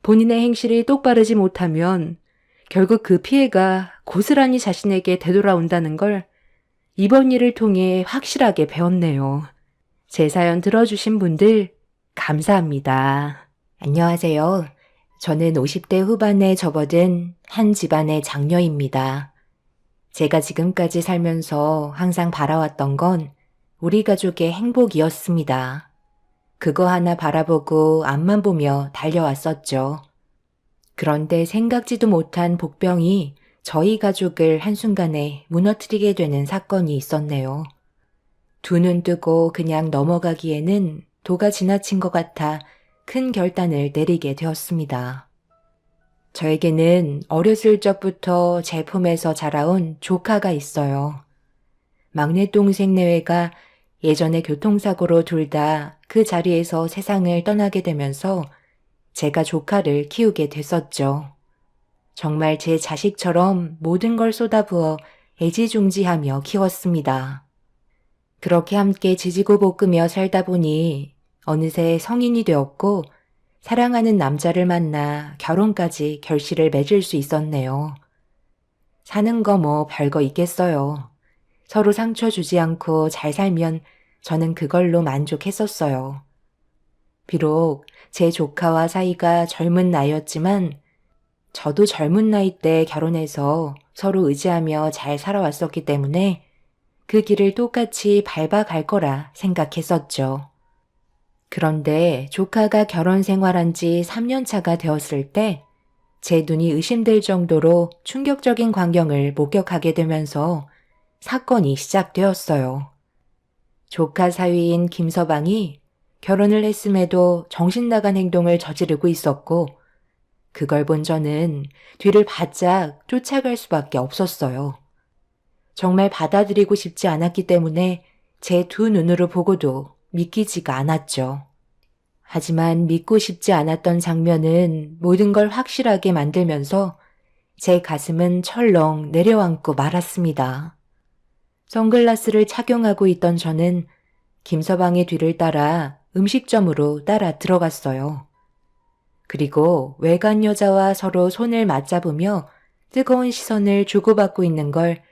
본인의 행실이 똑바르지 못하면 결국 그 피해가 고스란히 자신에게 되돌아온다는 걸 이번 일을 통해 확실하게 배웠네요. 제 사연 들어주신 분들 감사합니다. 안녕하세요. 저는 50대 후반에 접어든 한 집안의 장녀입니다. 제가 지금까지 살면서 항상 바라왔던 건 우리 가족의 행복이었습니다. 그거 하나 바라보고 앞만 보며 달려왔었죠. 그런데 생각지도 못한 복병이 저희 가족을 한순간에 무너뜨리게 되는 사건이 있었네요. 두 눈 뜨고 그냥 넘어가기에는 도가 지나친 것 같아 큰 결단을 내리게 되었습니다. 저에게는 어렸을 적부터 제 품에서 자라온 조카가 있어요. 막내 동생 내외가 예전에 교통사고로 둘 다 그 자리에서 세상을 떠나게 되면서 제가 조카를 키우게 됐었죠. 정말 제 자식처럼 모든 걸 쏟아부어 애지중지하며 키웠습니다. 그렇게 함께 지지고 볶으며 살다 보니 어느새 성인이 되었고 사랑하는 남자를 만나 결혼까지 결실을 맺을 수 있었네요. 사는 거 뭐 별거 있겠어요. 서로 상처 주지 않고 잘 살면 저는 그걸로 만족했었어요. 비록 제 조카와 사이가 젊은 나이였지만 저도 젊은 나이 때 결혼해서 서로 의지하며 잘 살아왔었기 때문에 그 길을 똑같이 밟아갈 거라 생각했었죠. 그런데 조카가 결혼 생활한 지 3년 차가 되었을 때 제 눈이 의심될 정도로 충격적인 광경을 목격하게 되면서 사건이 시작되었어요. 조카 사위인 김서방이 결혼을 했음에도 정신나간 행동을 저지르고 있었고 그걸 본 저는 뒤를 바짝 쫓아갈 수밖에 없었어요. 정말 받아들이고 싶지 않았기 때문에 제 두 눈으로 보고도 믿기지가 않았죠. 하지만 믿고 싶지 않았던 장면은 모든 걸 확실하게 만들면서 제 가슴은 철렁 내려앉고 말았습니다. 선글라스를 착용하고 있던 저는 김서방의 뒤를 따라 음식점으로 따라 들어갔어요. 그리고 외간 여자와 서로 손을 맞잡으며 뜨거운 시선을 주고받고 있는 걸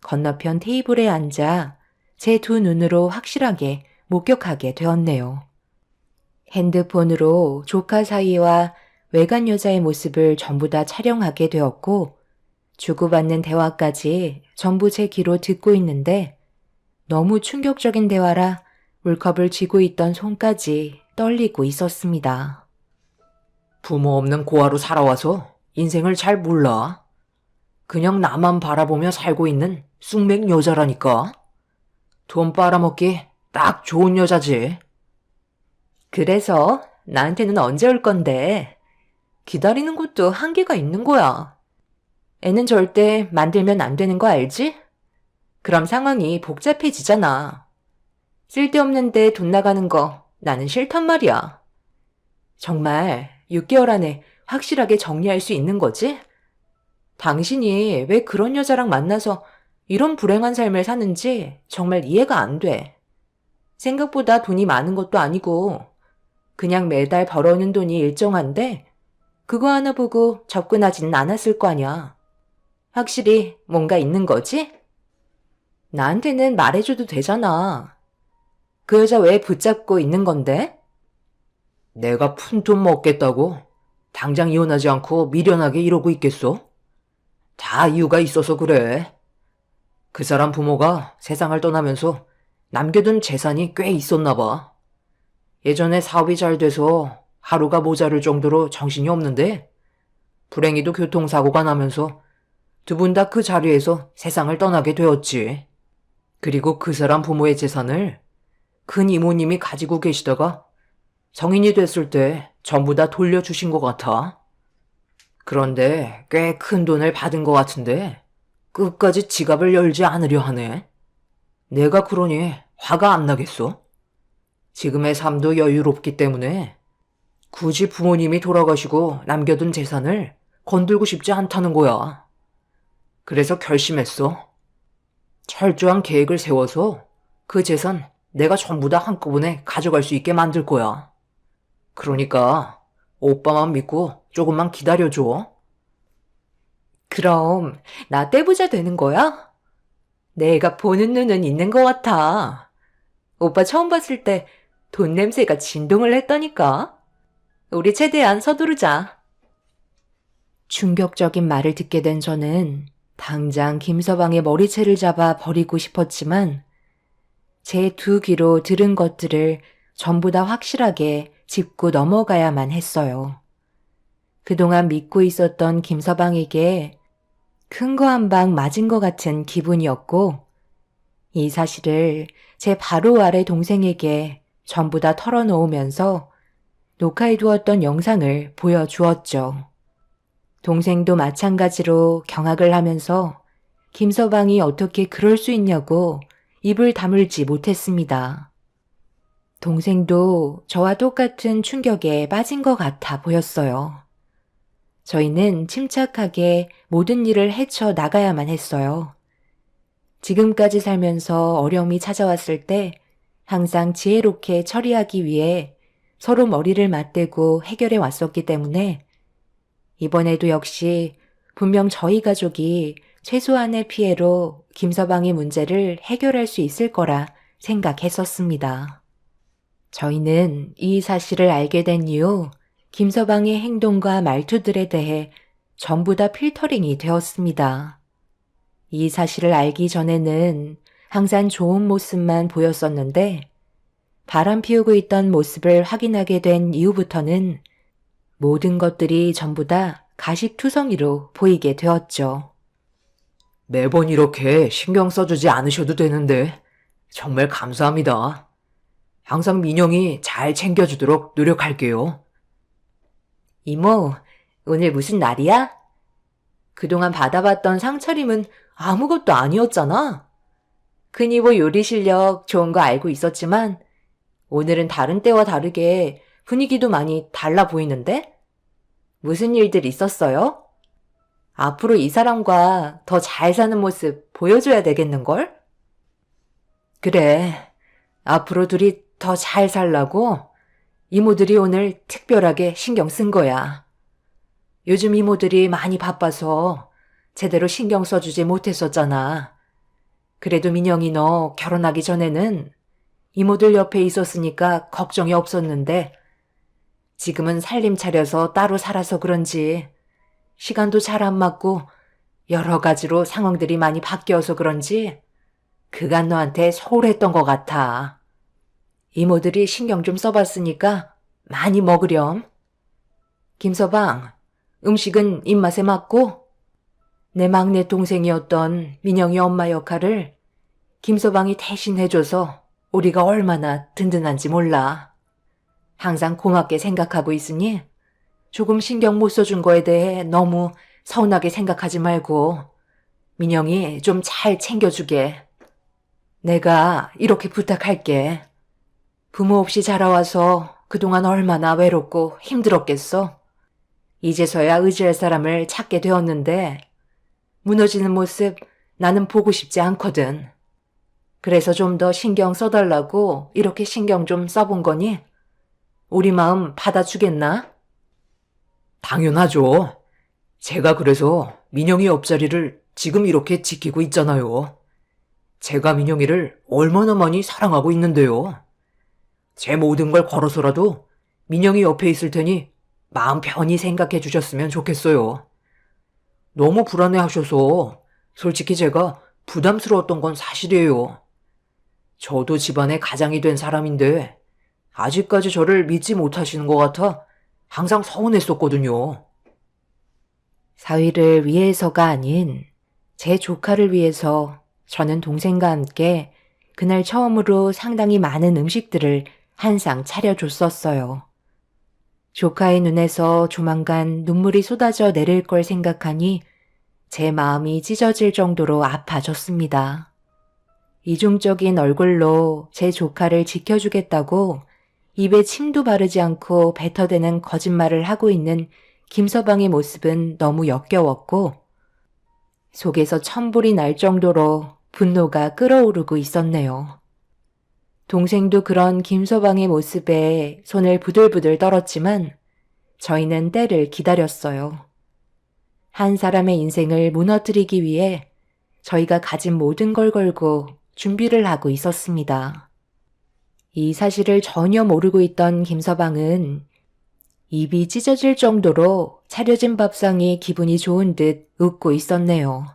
건너편 테이블에 앉아 제 두 눈으로 확실하게 목격하게 되었네요. 핸드폰으로 조카 사이와 외간 여자의 모습을 전부 다 촬영하게 되었고 주고받는 대화까지 전부 제 귀로 듣고 있는데 너무 충격적인 대화라 물컵을 쥐고 있던 손까지 떨리고 있었습니다. 부모 없는 고아로 살아와서 인생을 잘 몰라. 그냥 나만 바라보며 살고 있는 쑥맥 여자라니까. 돈 빨아먹기 딱 좋은 여자지. 그래서 나한테는 언제 올 건데? 기다리는 것도 한계가 있는 거야. 애는 절대 만들면 안 되는 거 알지? 그럼 상황이 복잡해지잖아. 쓸데없는데 돈 나가는 거 나는 싫단 말이야. 정말 6개월 안에 확실하게 정리할 수 있는 거지? 당신이 왜 그런 여자랑 만나서 이런 불행한 삶을 사는지 정말 이해가 안 돼. 생각보다 돈이 많은 것도 아니고 그냥 매달 벌어오는 돈이 일정한데 그거 하나 보고 접근하지는 않았을 거 아니야. 확실히 뭔가 있는 거지? 나한테는 말해줘도 되잖아. 그 여자 왜 붙잡고 있는 건데? 내가 푼돈 먹겠다고 당장 이혼하지 않고 미련하게 이러고 있겠어? 다 이유가 있어서 그래. 그 사람 부모가 세상을 떠나면서 남겨둔 재산이 꽤 있었나 봐. 예전에 사업이 잘 돼서 하루가 모자랄 정도로 정신이 없는데 불행히도 교통사고가 나면서 두 분 다 그 자리에서 세상을 떠나게 되었지. 그리고 그 사람 부모의 재산을 큰 이모님이 가지고 계시다가 성인이 됐을 때 전부 다 돌려주신 것 같아. 그런데 꽤 큰 돈을 받은 것 같은데 끝까지 지갑을 열지 않으려 하네. 내가 그러니 화가 안 나겠어? 지금의 삶도 여유롭기 때문에 굳이 부모님이 돌아가시고 남겨둔 재산을 건들고 싶지 않다는 거야. 그래서 결심했어. 철저한 계획을 세워서 그 재산 내가 전부 다 한꺼번에 가져갈 수 있게 만들 거야. 그러니까 오빠만 믿고 조금만 기다려줘. 그럼 나 떼부자 되는 거야? 내가 보는 눈은 있는 것 같아. 오빠 처음 봤을 때 돈 냄새가 진동을 했다니까. 우리 최대한 서두르자. 충격적인 말을 듣게 된 저는 당장 김서방의 머리채를 잡아 버리고 싶었지만 제 두 귀로 들은 것들을 전부 다 확실하게 짚고 넘어가야만 했어요. 그동안 믿고 있었던 김서방에게 큰 거 한 방 맞은 것 같은 기분이었고 이 사실을 제 바로 아래 동생에게 전부 다 털어놓으면서 녹화해두었던 영상을 보여주었죠. 동생도 마찬가지로 경악을 하면서 김서방이 어떻게 그럴 수 있냐고 입을 다물지 못했습니다. 동생도 저와 똑같은 충격에 빠진 것 같아 보였어요. 저희는 침착하게 모든 일을 헤쳐 나가야만 했어요. 지금까지 살면서 어려움이 찾아왔을 때 항상 지혜롭게 처리하기 위해 서로 머리를 맞대고 해결해 왔었기 때문에 이번에도 역시 분명 저희 가족이 최소한의 피해로 김서방의 문제를 해결할 수 있을 거라 생각했었습니다. 저희는 이 사실을 알게 된 이후 김서방의 행동과 말투들에 대해 전부 다 필터링이 되었습니다. 이 사실을 알기 전에는 항상 좋은 모습만 보였었는데 바람 피우고 있던 모습을 확인하게 된 이후부터는 모든 것들이 전부 다 가식투성이로 보이게 되었죠. 매번 이렇게 신경 써주지 않으셔도 되는데 정말 감사합니다. 항상 민영이 잘 챙겨주도록 노력할게요. 이모, 오늘 무슨 날이야? 그동안 받아봤던 상차림은 아무것도 아니었잖아. 큰이모 요리 실력 좋은 거 알고 있었지만 오늘은 다른 때와 다르게 분위기도 많이 달라 보이는데? 무슨 일들 있었어요? 앞으로 이 사람과 더 잘 사는 모습 보여줘야 되겠는걸? 그래, 앞으로 둘이 더 잘 살라고 이모들이 오늘 특별하게 신경 쓴 거야. 요즘 이모들이 많이 바빠서 제대로 신경 써주지 못했었잖아. 그래도 민영이 너 결혼하기 전에는 이모들 옆에 있었으니까 걱정이 없었는데 지금은 살림 차려서 따로 살아서 그런지 시간도 잘 안 맞고 여러 가지로 상황들이 많이 바뀌어서 그런지 그간 너한테 소홀했던 것 같아. 이모들이 신경 좀 써봤으니까 많이 먹으렴. 김서방, 음식은 입맛에 맞고? 내 막내 동생이었던 민영이 엄마 역할을 김서방이 대신 해줘서 우리가 얼마나 든든한지 몰라. 항상 고맙게 생각하고 있으니 조금 신경 못 써준 거에 대해 너무 서운하게 생각하지 말고 민영이 좀 잘 챙겨주게. 내가 이렇게 부탁할게. 부모 없이 자라와서 그동안 얼마나 외롭고 힘들었겠어. 이제서야 의지할 사람을 찾게 되었는데 무너지는 모습 나는 보고 싶지 않거든. 그래서 좀 더 신경 써달라고 이렇게 신경 좀 써본 거니? 우리 마음 받아주겠나? 당연하죠. 제가 그래서 민영이 옆자리를 지금 이렇게 지키고 있잖아요. 제가 민영이를 얼마나 많이 사랑하고 있는데요. 제 모든 걸 걸어서라도 민영이 옆에 있을 테니 마음 편히 생각해 주셨으면 좋겠어요. 너무 불안해하셔서 솔직히 제가 부담스러웠던 건 사실이에요. 저도 집안의 가장이 된 사람인데 아직까지 저를 믿지 못하시는 것 같아 항상 서운했었거든요. 사위를 위해서가 아닌 제 조카를 위해서 저는 동생과 함께 그날 처음으로 상당히 많은 음식들을 한 상 차려줬었어요. 조카의 눈에서 조만간 눈물이 쏟아져 내릴 걸 생각하니 제 마음이 찢어질 정도로 아파졌습니다. 이중적인 얼굴로 제 조카를 지켜주겠다고 입에 침도 바르지 않고 뱉어대는 거짓말을 하고 있는 김서방의 모습은 너무 역겨웠고 속에서 천불이 날 정도로 분노가 끓어오르고 있었네요. 동생도 그런 김서방의 모습에 손을 부들부들 떨었지만 저희는 때를 기다렸어요. 한 사람의 인생을 무너뜨리기 위해 저희가 가진 모든 걸 걸고 준비를 하고 있었습니다. 이 사실을 전혀 모르고 있던 김서방은 입이 찢어질 정도로 차려진 밥상이 기분이 좋은 듯 웃고 있었네요.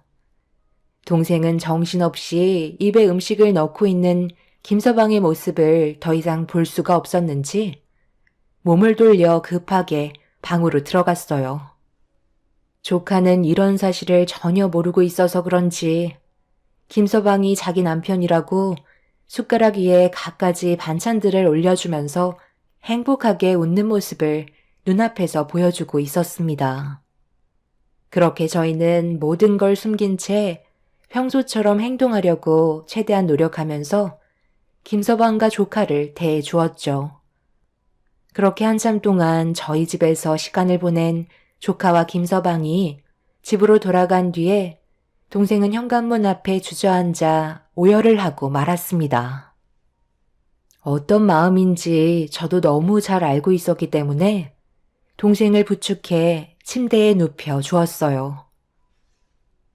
동생은 정신없이 입에 음식을 넣고 있는 김서방의 모습을 더 이상 볼 수가 없었는지 몸을 돌려 급하게 방으로 들어갔어요. 조카는 이런 사실을 전혀 모르고 있어서 그런지 김서방이 자기 남편이라고 숟가락 위에 갖가지 반찬들을 올려주면서 행복하게 웃는 모습을 눈앞에서 보여주고 있었습니다. 그렇게 저희는 모든 걸 숨긴 채 평소처럼 행동하려고 최대한 노력하면서 김서방과 조카를 대해 주었죠. 그렇게 한참 동안 저희 집에서 시간을 보낸 조카와 김서방이 집으로 돌아간 뒤에 동생은 현관문 앞에 주저앉아 오열을 하고 말았습니다. 어떤 마음인지 저도 너무 잘 알고 있었기 때문에 동생을 부축해 침대에 눕혀 주었어요.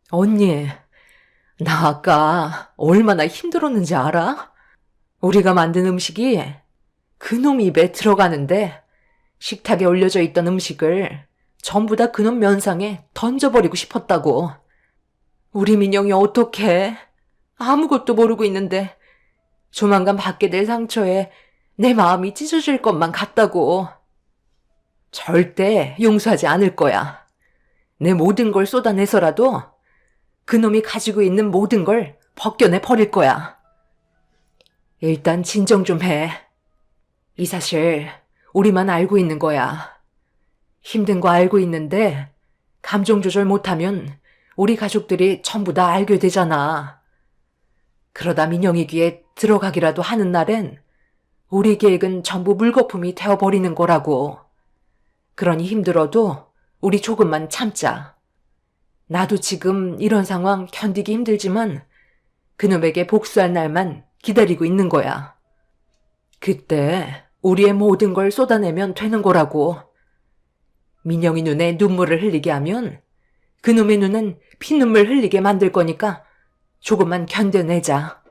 언니, 나 아까 얼마나 힘들었는지 알아? 우리가 만든 음식이 그놈 입에 들어가는데 식탁에 올려져 있던 음식을 전부 다 그놈 면상에 던져버리고 싶었다고. 우리 민영이 어떡해? 아무것도 모르고 있는데 조만간 받게 될 상처에 내 마음이 찢어질 것만 같다고. 절대 용서하지 않을 거야. 내 모든 걸 쏟아내서라도 그놈이 가지고 있는 모든 걸 벗겨내 버릴 거야. 일단 진정 좀 해. 이 사실 우리만 알고 있는 거야. 힘든 거 알고 있는데 감정 조절 못하면 우리 가족들이 전부 다 알게 되잖아. 그러다 민영이 귀에 들어가기라도 하는 날엔 우리 계획은 전부 물거품이 되어버리는 거라고. 그러니 힘들어도 우리 조금만 참자. 나도 지금 이런 상황 견디기 힘들지만 그놈에게 복수할 날만 기다리고 있는 거야. 그때 우리의 모든 걸 쏟아내면 되는 거라고. 민영이 눈에 눈물을 흘리게 하면 그놈의 눈은 피눈물 흘리게 만들 거니까 조금만 견뎌내자.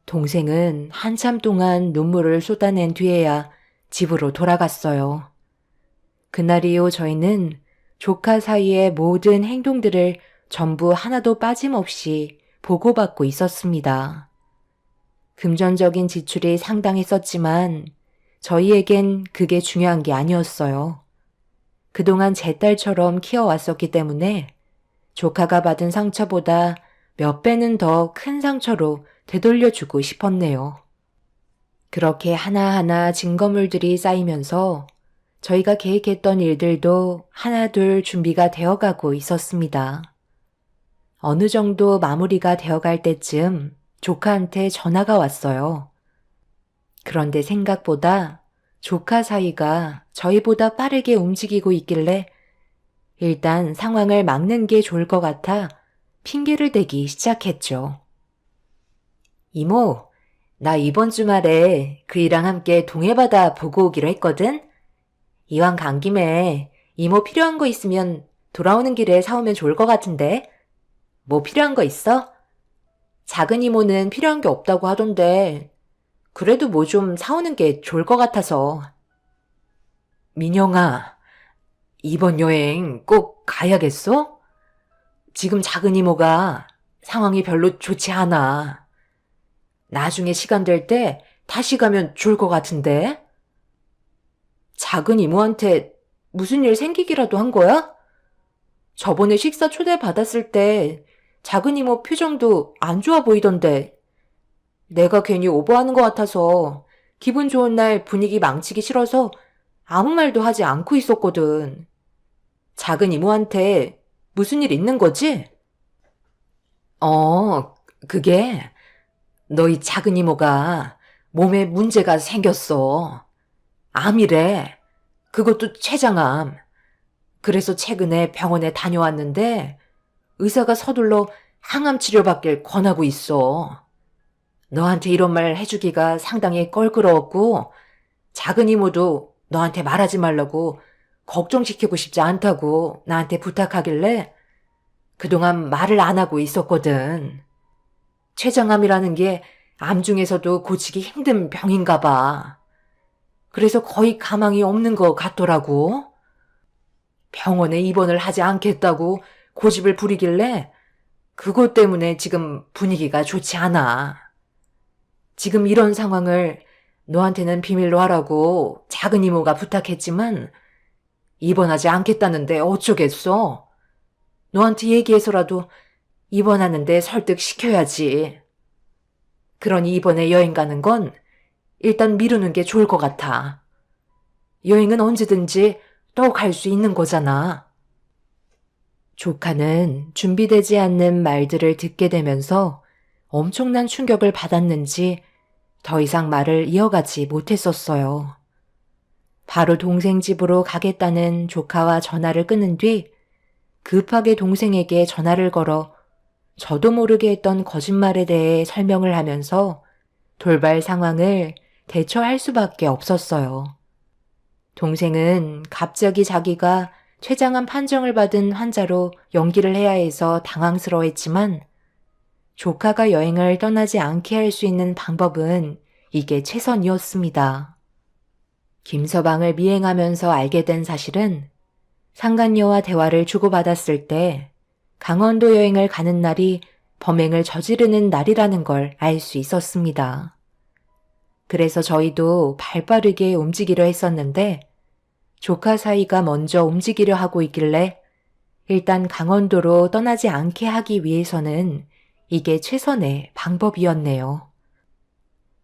동생은 한참 동안 눈물을 쏟아낸 뒤에야 집으로 돌아갔어요. 그날 이후 저희는 조카 사이의 모든 행동들을 전부 하나도 빠짐없이 보고받고 있었습니다. 금전적인 지출이 상당했었지만 저희에겐 그게 중요한 게 아니었어요. 그동안 제 딸처럼 키워왔었기 때문에 조카가 받은 상처보다 몇 배는 더 큰 상처로 되돌려주고 싶었네요. 그렇게 하나하나 증거물들이 쌓이면서 저희가 계획했던 일들도 하나둘 준비가 되어가고 있었습니다. 어느 정도 마무리가 되어갈 때쯤 조카한테 전화가 왔어요. 그런데 생각보다 조카 사이가 저희보다 빠르게 움직이고 있길래 일단 상황을 막는 게 좋을 것 같아 핑계를 대기 시작했죠. 이모, 나 이번 주말에 그이랑 함께 동해바다 보고 오기로 했거든? 이왕 간 김에 이모 필요한 거 있으면 돌아오는 길에 사오면 좋을 것 같은데? 뭐 필요한 거 있어? 작은 이모는 필요한 게 없다고 하던데 그래도 뭐 좀 사오는 게 좋을 것 같아서. 민영아, 이번 여행 꼭 가야겠어? 지금 작은 이모가 상황이 별로 좋지 않아. 나중에 시간 될 때 다시 가면 좋을 것 같은데? 작은 이모한테 무슨 일 생기기라도 한 거야? 저번에 식사 초대 받았을 때 작은 이모 표정도 안 좋아 보이던데 내가 괜히 오버하는 것 같아서 기분 좋은 날 분위기 망치기 싫어서 아무 말도 하지 않고 있었거든. 작은 이모한테 무슨 일 있는 거지? 그게 너희 작은 이모가 몸에 문제가 생겼어. 암이래. 그것도 췌장암. 그래서 최근에 병원에 다녀왔는데 의사가 서둘러 항암 치료받길 권하고 있어. 너한테 이런 말 해주기가 상당히 껄끄러웠고 작은 이모도 너한테 말하지 말라고 걱정시키고 싶지 않다고 나한테 부탁하길래 그동안 말을 안 하고 있었거든. 췌장암이라는 게 암 중에서도 고치기 힘든 병인가 봐. 그래서 거의 가망이 없는 것 같더라고. 병원에 입원을 하지 않겠다고 고집을 부리길래 그것 때문에 지금 분위기가 좋지 않아. 지금 이런 상황을 너한테는 비밀로 하라고 작은 이모가 부탁했지만 입원하지 않겠다는데 어쩌겠어. 너한테 얘기해서라도 입원하는데 설득시켜야지. 그러니 이번에 여행 가는 건 일단 미루는 게 좋을 것 같아. 여행은 언제든지 또 갈 수 있는 거잖아. 조카는 준비되지 않는 말들을 듣게 되면서 엄청난 충격을 받았는지 더 이상 말을 이어가지 못했었어요. 바로 동생 집으로 가겠다는 조카와 전화를 끊은 뒤 급하게 동생에게 전화를 걸어 저도 모르게 했던 거짓말에 대해 설명을 하면서 돌발 상황을 대처할 수밖에 없었어요. 동생은 갑자기 자기가 췌장암 판정을 받은 환자로 연기를 해야 해서 당황스러워했지만 조카가 여행을 떠나지 않게 할 수 있는 방법은 이게 최선이었습니다. 김서방을 미행하면서 알게 된 사실은 상간녀와 대화를 주고받았을 때 강원도 여행을 가는 날이 범행을 저지르는 날이라는 걸 알 수 있었습니다. 그래서 저희도 발빠르게 움직이려 했었는데 조카 사이가 먼저 움직이려 하고 있길래 일단 강원도로 떠나지 않게 하기 위해서는 이게 최선의 방법이었네요.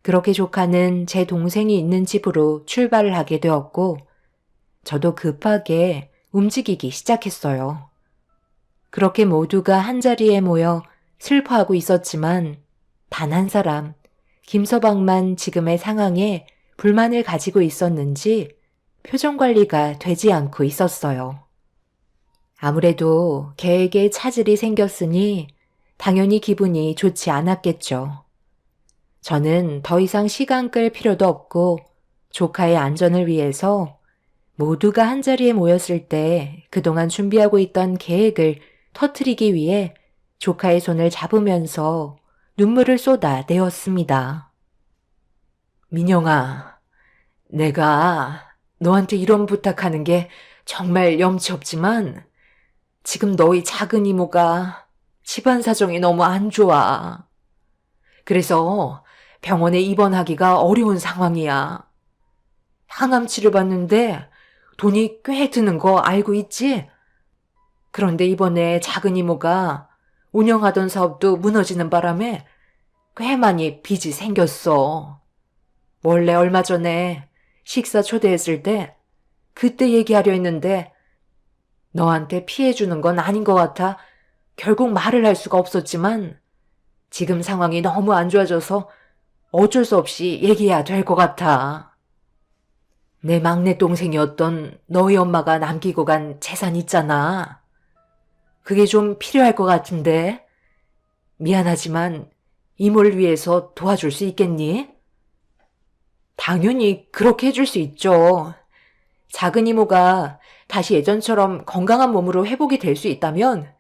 그렇게 조카는 제 동생이 있는 집으로 출발을 하게 되었고 저도 급하게 움직이기 시작했어요. 그렇게 모두가 한자리에 모여 슬퍼하고 있었지만 단 한 사람, 김서방만 지금의 상황에 불만을 가지고 있었는지 표정 관리가 되지 않고 있었어요. 아무래도 계획에 차질이 생겼으니 당연히 기분이 좋지 않았겠죠. 저는 더 이상 시간 끌 필요도 없고 조카의 안전을 위해서 모두가 한자리에 모였을 때 그동안 준비하고 있던 계획을 터뜨리기 위해 조카의 손을 잡으면서 눈물을 쏟아내었습니다. 민영아, 내가 너한테 이런 부탁하는 게 정말 염치 없지만 지금 너희 작은 이모가 집안 사정이 너무 안 좋아. 그래서 병원에 입원하기가 어려운 상황이야. 항암 치료 받는데 돈이 꽤 드는 거 알고 있지? 그런데 이번에 작은 이모가 운영하던 사업도 무너지는 바람에 꽤 많이 빚이 생겼어. 원래 얼마 전에 식사 초대했을 때 그때 얘기하려 했는데 너한테 피해 주는 건 아닌 것 같아 결국 말을 할 수가 없었지만 지금 상황이 너무 안 좋아져서 어쩔 수 없이 얘기해야 될 것 같아. 내 막내 동생이었던 너희 엄마가 남기고 간 재산 있잖아. 그게 좀 필요할 것 같은데 미안하지만 이모를 위해서 도와줄 수 있겠니? 당연히 그렇게 해줄 수 있죠. 작은 이모가 다시 예전처럼 건강한 몸으로 회복이 될 수 있다면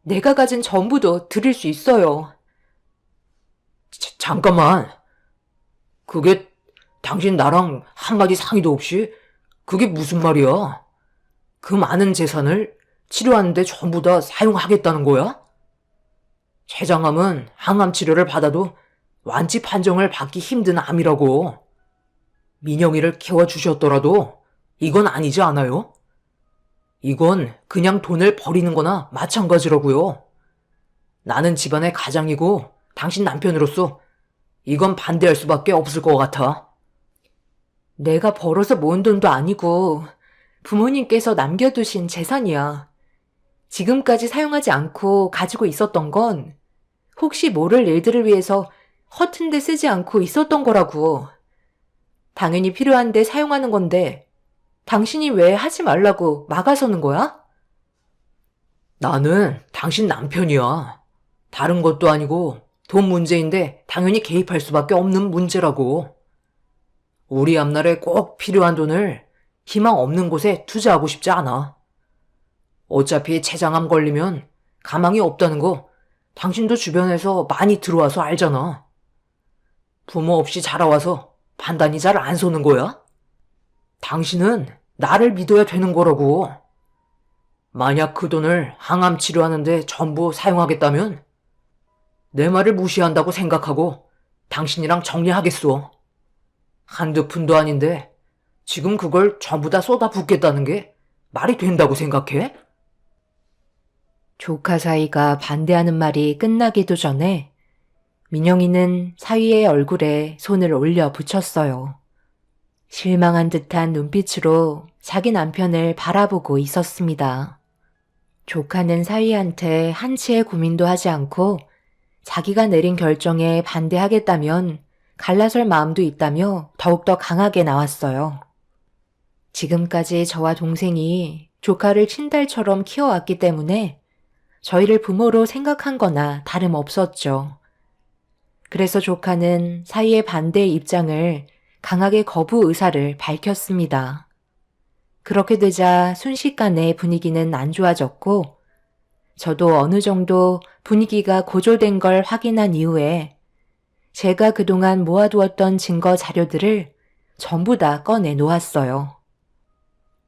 내가 가진 전부도 드릴 수 있어요. 잠깐만. 그게 당신 나랑 한마디 상의도 없이 그게 무슨 말이야? 그 많은 재산을 치료하는데 전부 다 사용하겠다는 거야? 췌장암은 항암 치료를 받아도 완치 판정을 받기 힘든 암이라고. 민영이를 키워주셨더라도 이건 아니지 않아요? 이건 그냥 돈을 버리는 거나 마찬가지라고요. 나는 집안의 가장이고 당신 남편으로서 이건 반대할 수밖에 없을 것 같아. 내가 벌어서 모은 돈도 아니고 부모님께서 남겨두신 재산이야. 지금까지 사용하지 않고 가지고 있었던 건 혹시 모를 일들을 위해서 허튼 데 쓰지 않고 있었던 거라고. 당연히 필요한데 사용하는 건데 당신이 왜 하지 말라고 막아서는 거야? 나는 당신 남편이야. 다른 것도 아니고 돈 문제인데 당연히 개입할 수밖에 없는 문제라고. 우리 앞날에 꼭 필요한 돈을 희망 없는 곳에 투자하고 싶지 않아. 어차피 췌장암 걸리면 가망이 없다는 거 당신도 주변에서 많이 들어와서 알잖아. 부모 없이 자라와서 판단이 잘 안 서는 거야? 당신은 나를 믿어야 되는 거라고. 만약 그 돈을 항암 치료하는데 전부 사용하겠다면 내 말을 무시한다고 생각하고 당신이랑 정리하겠소. 한두 푼도 아닌데 지금 그걸 전부 다 쏟아붓겠다는 게 말이 된다고 생각해? 조카 사이가 반대하는 말이 끝나기도 전에 민영이는 사위의 얼굴에 손을 올려 붙였어요. 실망한 듯한 눈빛으로 자기 남편을 바라보고 있었습니다. 조카는 사위한테 한치의 고민도 하지 않고 자기가 내린 결정에 반대하겠다면 갈라설 마음도 있다며 더욱더 강하게 나왔어요. 지금까지 저와 동생이 조카를 친딸처럼 키워왔기 때문에 저희를 부모로 생각한 거나 다름없었죠. 그래서 조카는 사위의 반대 입장을 강하게 거부 의사를 밝혔습니다. 그렇게 되자 순식간에 분위기는 안 좋아졌고 저도 어느 정도 분위기가 고조된 걸 확인한 이후에 제가 그동안 모아두었던 증거 자료들을 전부 다 꺼내 놓았어요.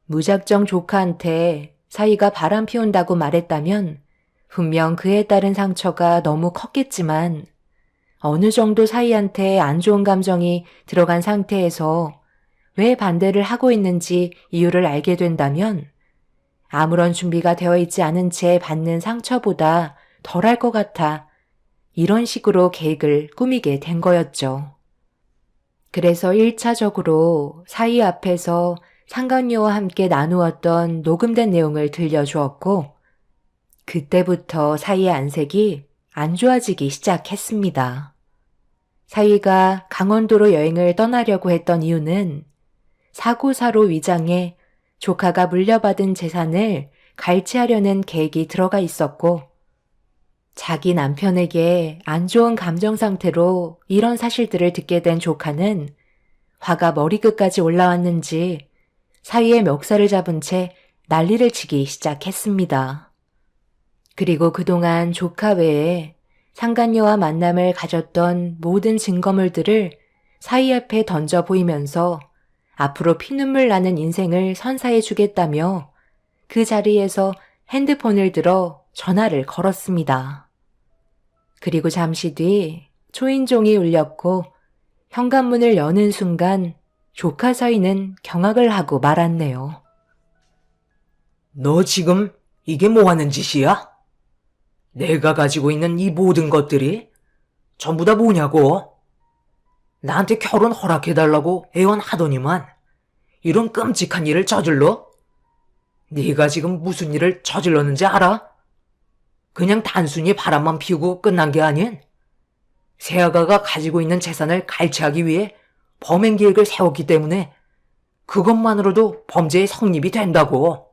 무작정 조카한테 사위가 바람 피운다고 말했다면 분명 그에 따른 상처가 너무 컸겠지만 어느 정도 사위한테 안 좋은 감정이 들어간 상태에서 왜 반대를 하고 있는지 이유를 알게 된다면 아무런 준비가 되어 있지 않은 채 받는 상처보다 덜할 것 같아 이런 식으로 계획을 꾸미게 된 거였죠. 그래서 1차적으로 사위 앞에서 상간녀와 함께 나누었던 녹음된 내용을 들려주었고 그때부터 사위의 안색이 안 좋아지기 시작했습니다. 사위가 강원도로 여행을 떠나려고 했던 이유는 사고사로 위장해 조카가 물려받은 재산을 갈취하려는 계획이 들어가 있었고 자기 남편에게 안 좋은 감정 상태로 이런 사실들을 듣게 된 조카는 화가 머리끝까지 올라왔는지 사위의 멱살을 잡은 채 난리를 치기 시작했습니다. 그리고 그동안 조카 외에 상간녀와 만남을 가졌던 모든 증거물들을 사위 앞에 던져 보이면서 앞으로 피눈물 나는 인생을 선사해 주겠다며 그 자리에서 핸드폰을 들어 전화를 걸었습니다. 그리고 잠시 뒤 초인종이 울렸고 현관문을 여는 순간 조카 사위는 경악을 하고 말았네요. 너 지금 이게 뭐 하는 짓이야? 내가 가지고 있는 이 모든 것들이 전부 다 뭐냐고? 나한테 결혼 허락해달라고 애원하더니만 이런 끔찍한 일을 저질러? 네가 지금 무슨 일을 저질렀는지 알아? 그냥 단순히 바람만 피우고 끝난 게 아닌 새아가가 가지고 있는 재산을 갈취하기 위해 범행 계획을 세웠기 때문에 그것만으로도 범죄의 성립이 된다고.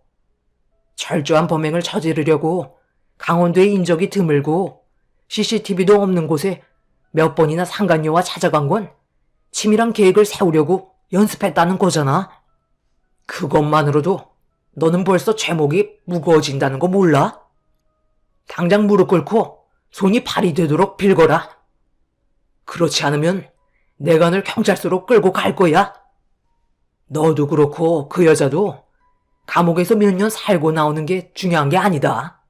철저한 범행을 저지르려고 강원도에 인적이 드물고 CCTV도 없는 곳에 몇 번이나 상간녀와 찾아간 건 치밀한 계획을 세우려고 연습했다는 거잖아. 그것만으로도 너는 벌써 죄목이 무거워진다는 거 몰라? 당장 무릎 꿇고 손이 발이 되도록 빌거라. 그렇지 않으면 내가 널 경찰서로 끌고 갈 거야. 너도 그렇고 그 여자도 감옥에서 몇 년 살고 나오는 게 중요한 게 아니다.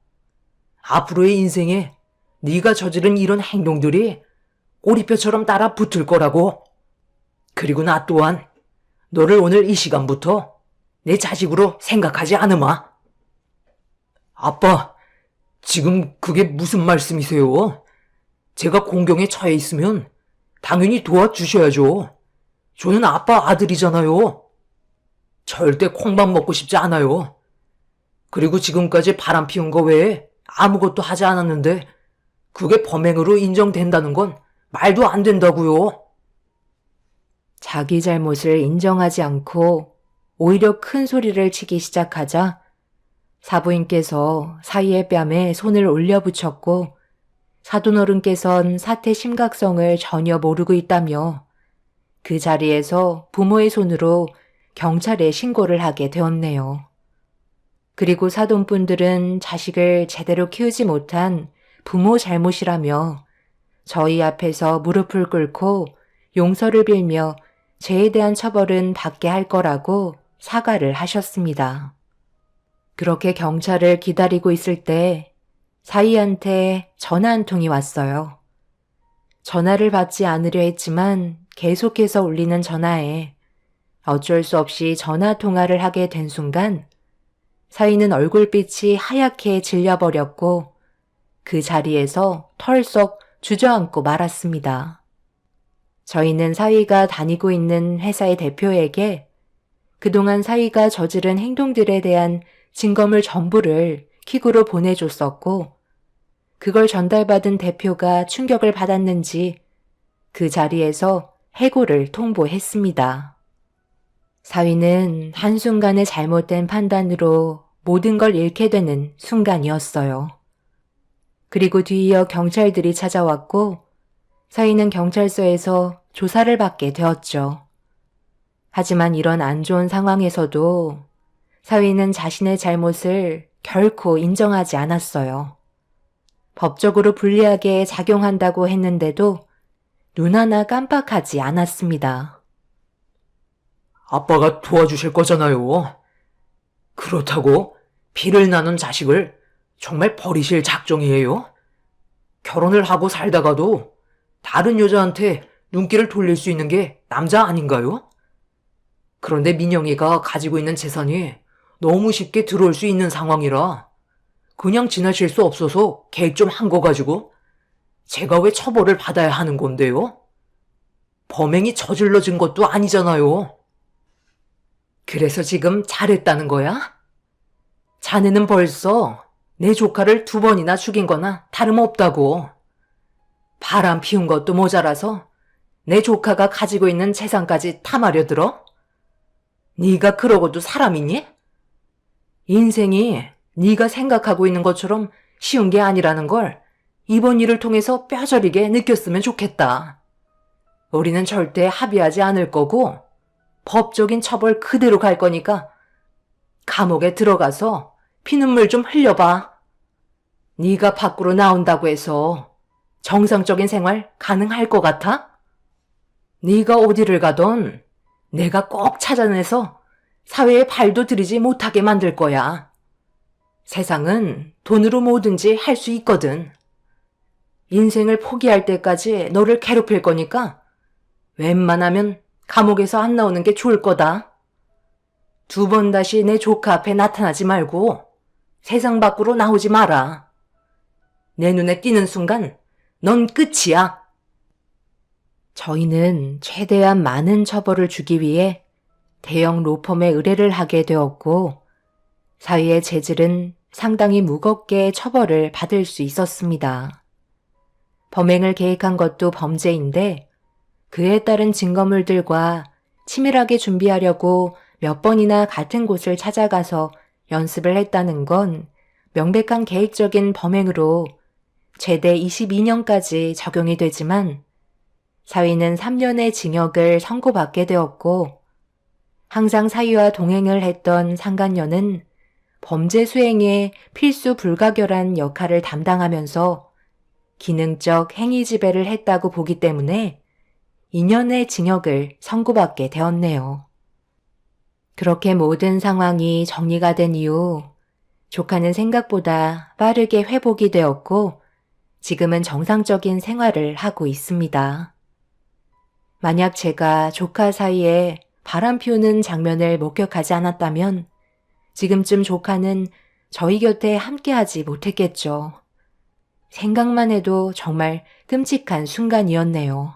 앞으로의 인생에 네가 저지른 이런 행동들이 꼬리뼈처럼 따라 붙을 거라고. 그리고 나 또한 너를 오늘 이 시간부터 내 자식으로 생각하지 않으마. 아빠, 지금 그게 무슨 말씀이세요? 제가 공경에 처해 있으면 당연히 도와주셔야죠. 저는 아빠 아들이잖아요. 절대 콩밥 먹고 싶지 않아요. 그리고 지금까지 바람 피운 거 외에 아무것도 하지 않았는데 그게 범행으로 인정된다는 건 말도 안 된다고요. 자기 잘못을 인정하지 않고 오히려 큰 소리를 치기 시작하자 사부인께서 사위의 뺨에 손을 올려붙였고 사돈어른께선 사태 심각성을 전혀 모르고 있다며 그 자리에서 부모의 손으로 경찰에 신고를 하게 되었네요. 그리고 사돈분들은 자식을 제대로 키우지 못한 부모 잘못이라며 저희 앞에서 무릎을 꿇고 용서를 빌며 죄에 대한 처벌은 받게 할 거라고 사과를 하셨습니다. 그렇게 경찰을 기다리고 있을 때 사위한테 전화 한 통이 왔어요. 전화를 받지 않으려 했지만 계속해서 울리는 전화에 어쩔 수 없이 전화 통화를 하게 된 순간 사위는 얼굴빛이 하얗게 질려버렸고 그 자리에서 털썩 주저앉고 말았습니다. 저희는 사위가 다니고 있는 회사의 대표에게 그동안 사위가 저지른 행동들에 대한 증거물 전부를 퀵으로 보내줬었고 그걸 전달받은 대표가 충격을 받았는지 그 자리에서 해고를 통보했습니다. 사위는 한순간의 잘못된 판단으로 모든 걸 잃게 되는 순간이었어요. 그리고 뒤이어 경찰들이 찾아왔고 사위는 경찰서에서 조사를 받게 되었죠. 하지만 이런 안 좋은 상황에서도 사위는 자신의 잘못을 결코 인정하지 않았어요. 법적으로 불리하게 작용한다고 했는데도 눈 하나 깜빡하지 않았습니다. 아빠가 도와주실 거잖아요. 그렇다고 피를 나눈 자식을 정말 버리실 작정이에요? 결혼을 하고 살다가도 다른 여자한테 눈길을 돌릴 수 있는 게 남자 아닌가요? 그런데 민영이가 가지고 있는 재산이 너무 쉽게 들어올 수 있는 상황이라 그냥 지나칠 수 없어서 계획 좀 한 거 가지고 제가 왜 처벌을 받아야 하는 건데요? 범행이 저질러진 것도 아니잖아요. 그래서 지금 잘했다는 거야? 자네는 벌써 내 조카를 2번이나 죽인 거나 다름없다고. 바람 피운 것도 모자라서 내 조카가 가지고 있는 재산까지 탐하려 들어? 네가 그러고도 사람이니? 인생이 네가 생각하고 있는 것처럼 쉬운 게 아니라는 걸 이번 일을 통해서 뼈저리게 느꼈으면 좋겠다. 우리는 절대 합의하지 않을 거고 법적인 처벌 그대로 갈 거니까 감옥에 들어가서 피눈물 좀 흘려봐. 네가 밖으로 나온다고 해서 정상적인 생활 가능할 것 같아? 네가 어디를 가던 내가 꼭 찾아내서 사회에 발도 들이지 못하게 만들 거야. 세상은 돈으로 뭐든지 할 수 있거든. 인생을 포기할 때까지 너를 괴롭힐 거니까 웬만하면 감옥에서 안 나오는 게 좋을 거다. 2번 다시 내 조카 앞에 나타나지 말고 세상 밖으로 나오지 마라. 내 눈에 띄는 순간 넌 끝이야. 저희는 최대한 많은 처벌을 주기 위해 대형 로펌에 의뢰를 하게 되었고 사위의 재질은 상당히 무겁게 처벌을 받을 수 있었습니다. 범행을 계획한 것도 범죄인데 그에 따른 증거물들과 치밀하게 준비하려고 몇 번이나 같은 곳을 찾아가서 연습을 했다는 건 명백한 계획적인 범행으로 최대 22년까지 적용이 되지만 사위는 3년의 징역을 선고받게 되었고 항상 사위와 동행을 했던 상간녀는 범죄 수행에 필수 불가결한 역할을 담당하면서 기능적 행위 지배를 했다고 보기 때문에 2년의 징역을 선고받게 되었네요. 그렇게 모든 상황이 정리가 된 이후 조카는 생각보다 빠르게 회복이 되었고 지금은 정상적인 생활을 하고 있습니다. 만약 제가 조카 사이에 바람 피우는 장면을 목격하지 않았다면 지금쯤 조카는 저희 곁에 함께하지 못했겠죠. 생각만 해도 정말 끔찍한 순간이었네요.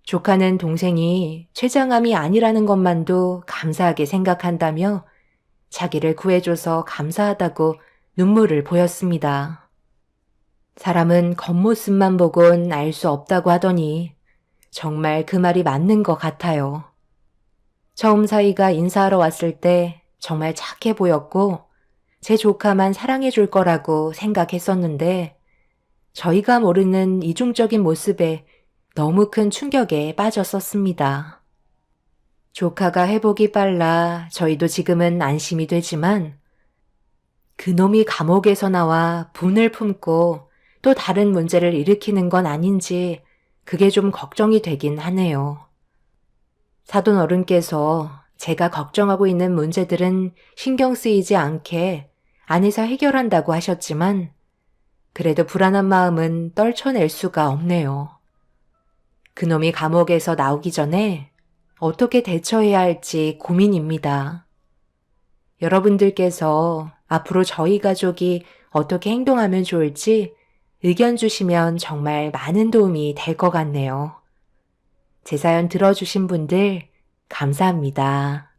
조카는 동생이 췌장암이 아니라는 것만도 감사하게 생각한다며 자기를 구해줘서 감사하다고 눈물을 보였습니다. 사람은 겉모습만 보곤 알 수 없다고 하더니 정말 그 말이 맞는 것 같아요. 처음 사위가 인사하러 왔을 때 정말 착해 보였고 제 조카만 사랑해 줄 거라고 생각했었는데 저희가 모르는 이중적인 모습에 너무 큰 충격에 빠졌었습니다. 조카가 회복이 빨라 저희도 지금은 안심이 되지만 그놈이 감옥에서 나와 분을 품고 또 다른 문제를 일으키는 건 아닌지 그게 좀 걱정이 되긴 하네요. 사돈 어른께서 제가 걱정하고 있는 문제들은 신경 쓰이지 않게 안에서 해결한다고 하셨지만 그래도 불안한 마음은 떨쳐낼 수가 없네요. 그놈이 감옥에서 나오기 전에 어떻게 대처해야 할지 고민입니다. 여러분들께서 앞으로 저희 가족이 어떻게 행동하면 좋을지 의견 주시면 정말 많은 도움이 될 것 같네요. 제 사연 들어주신 분들 감사합니다.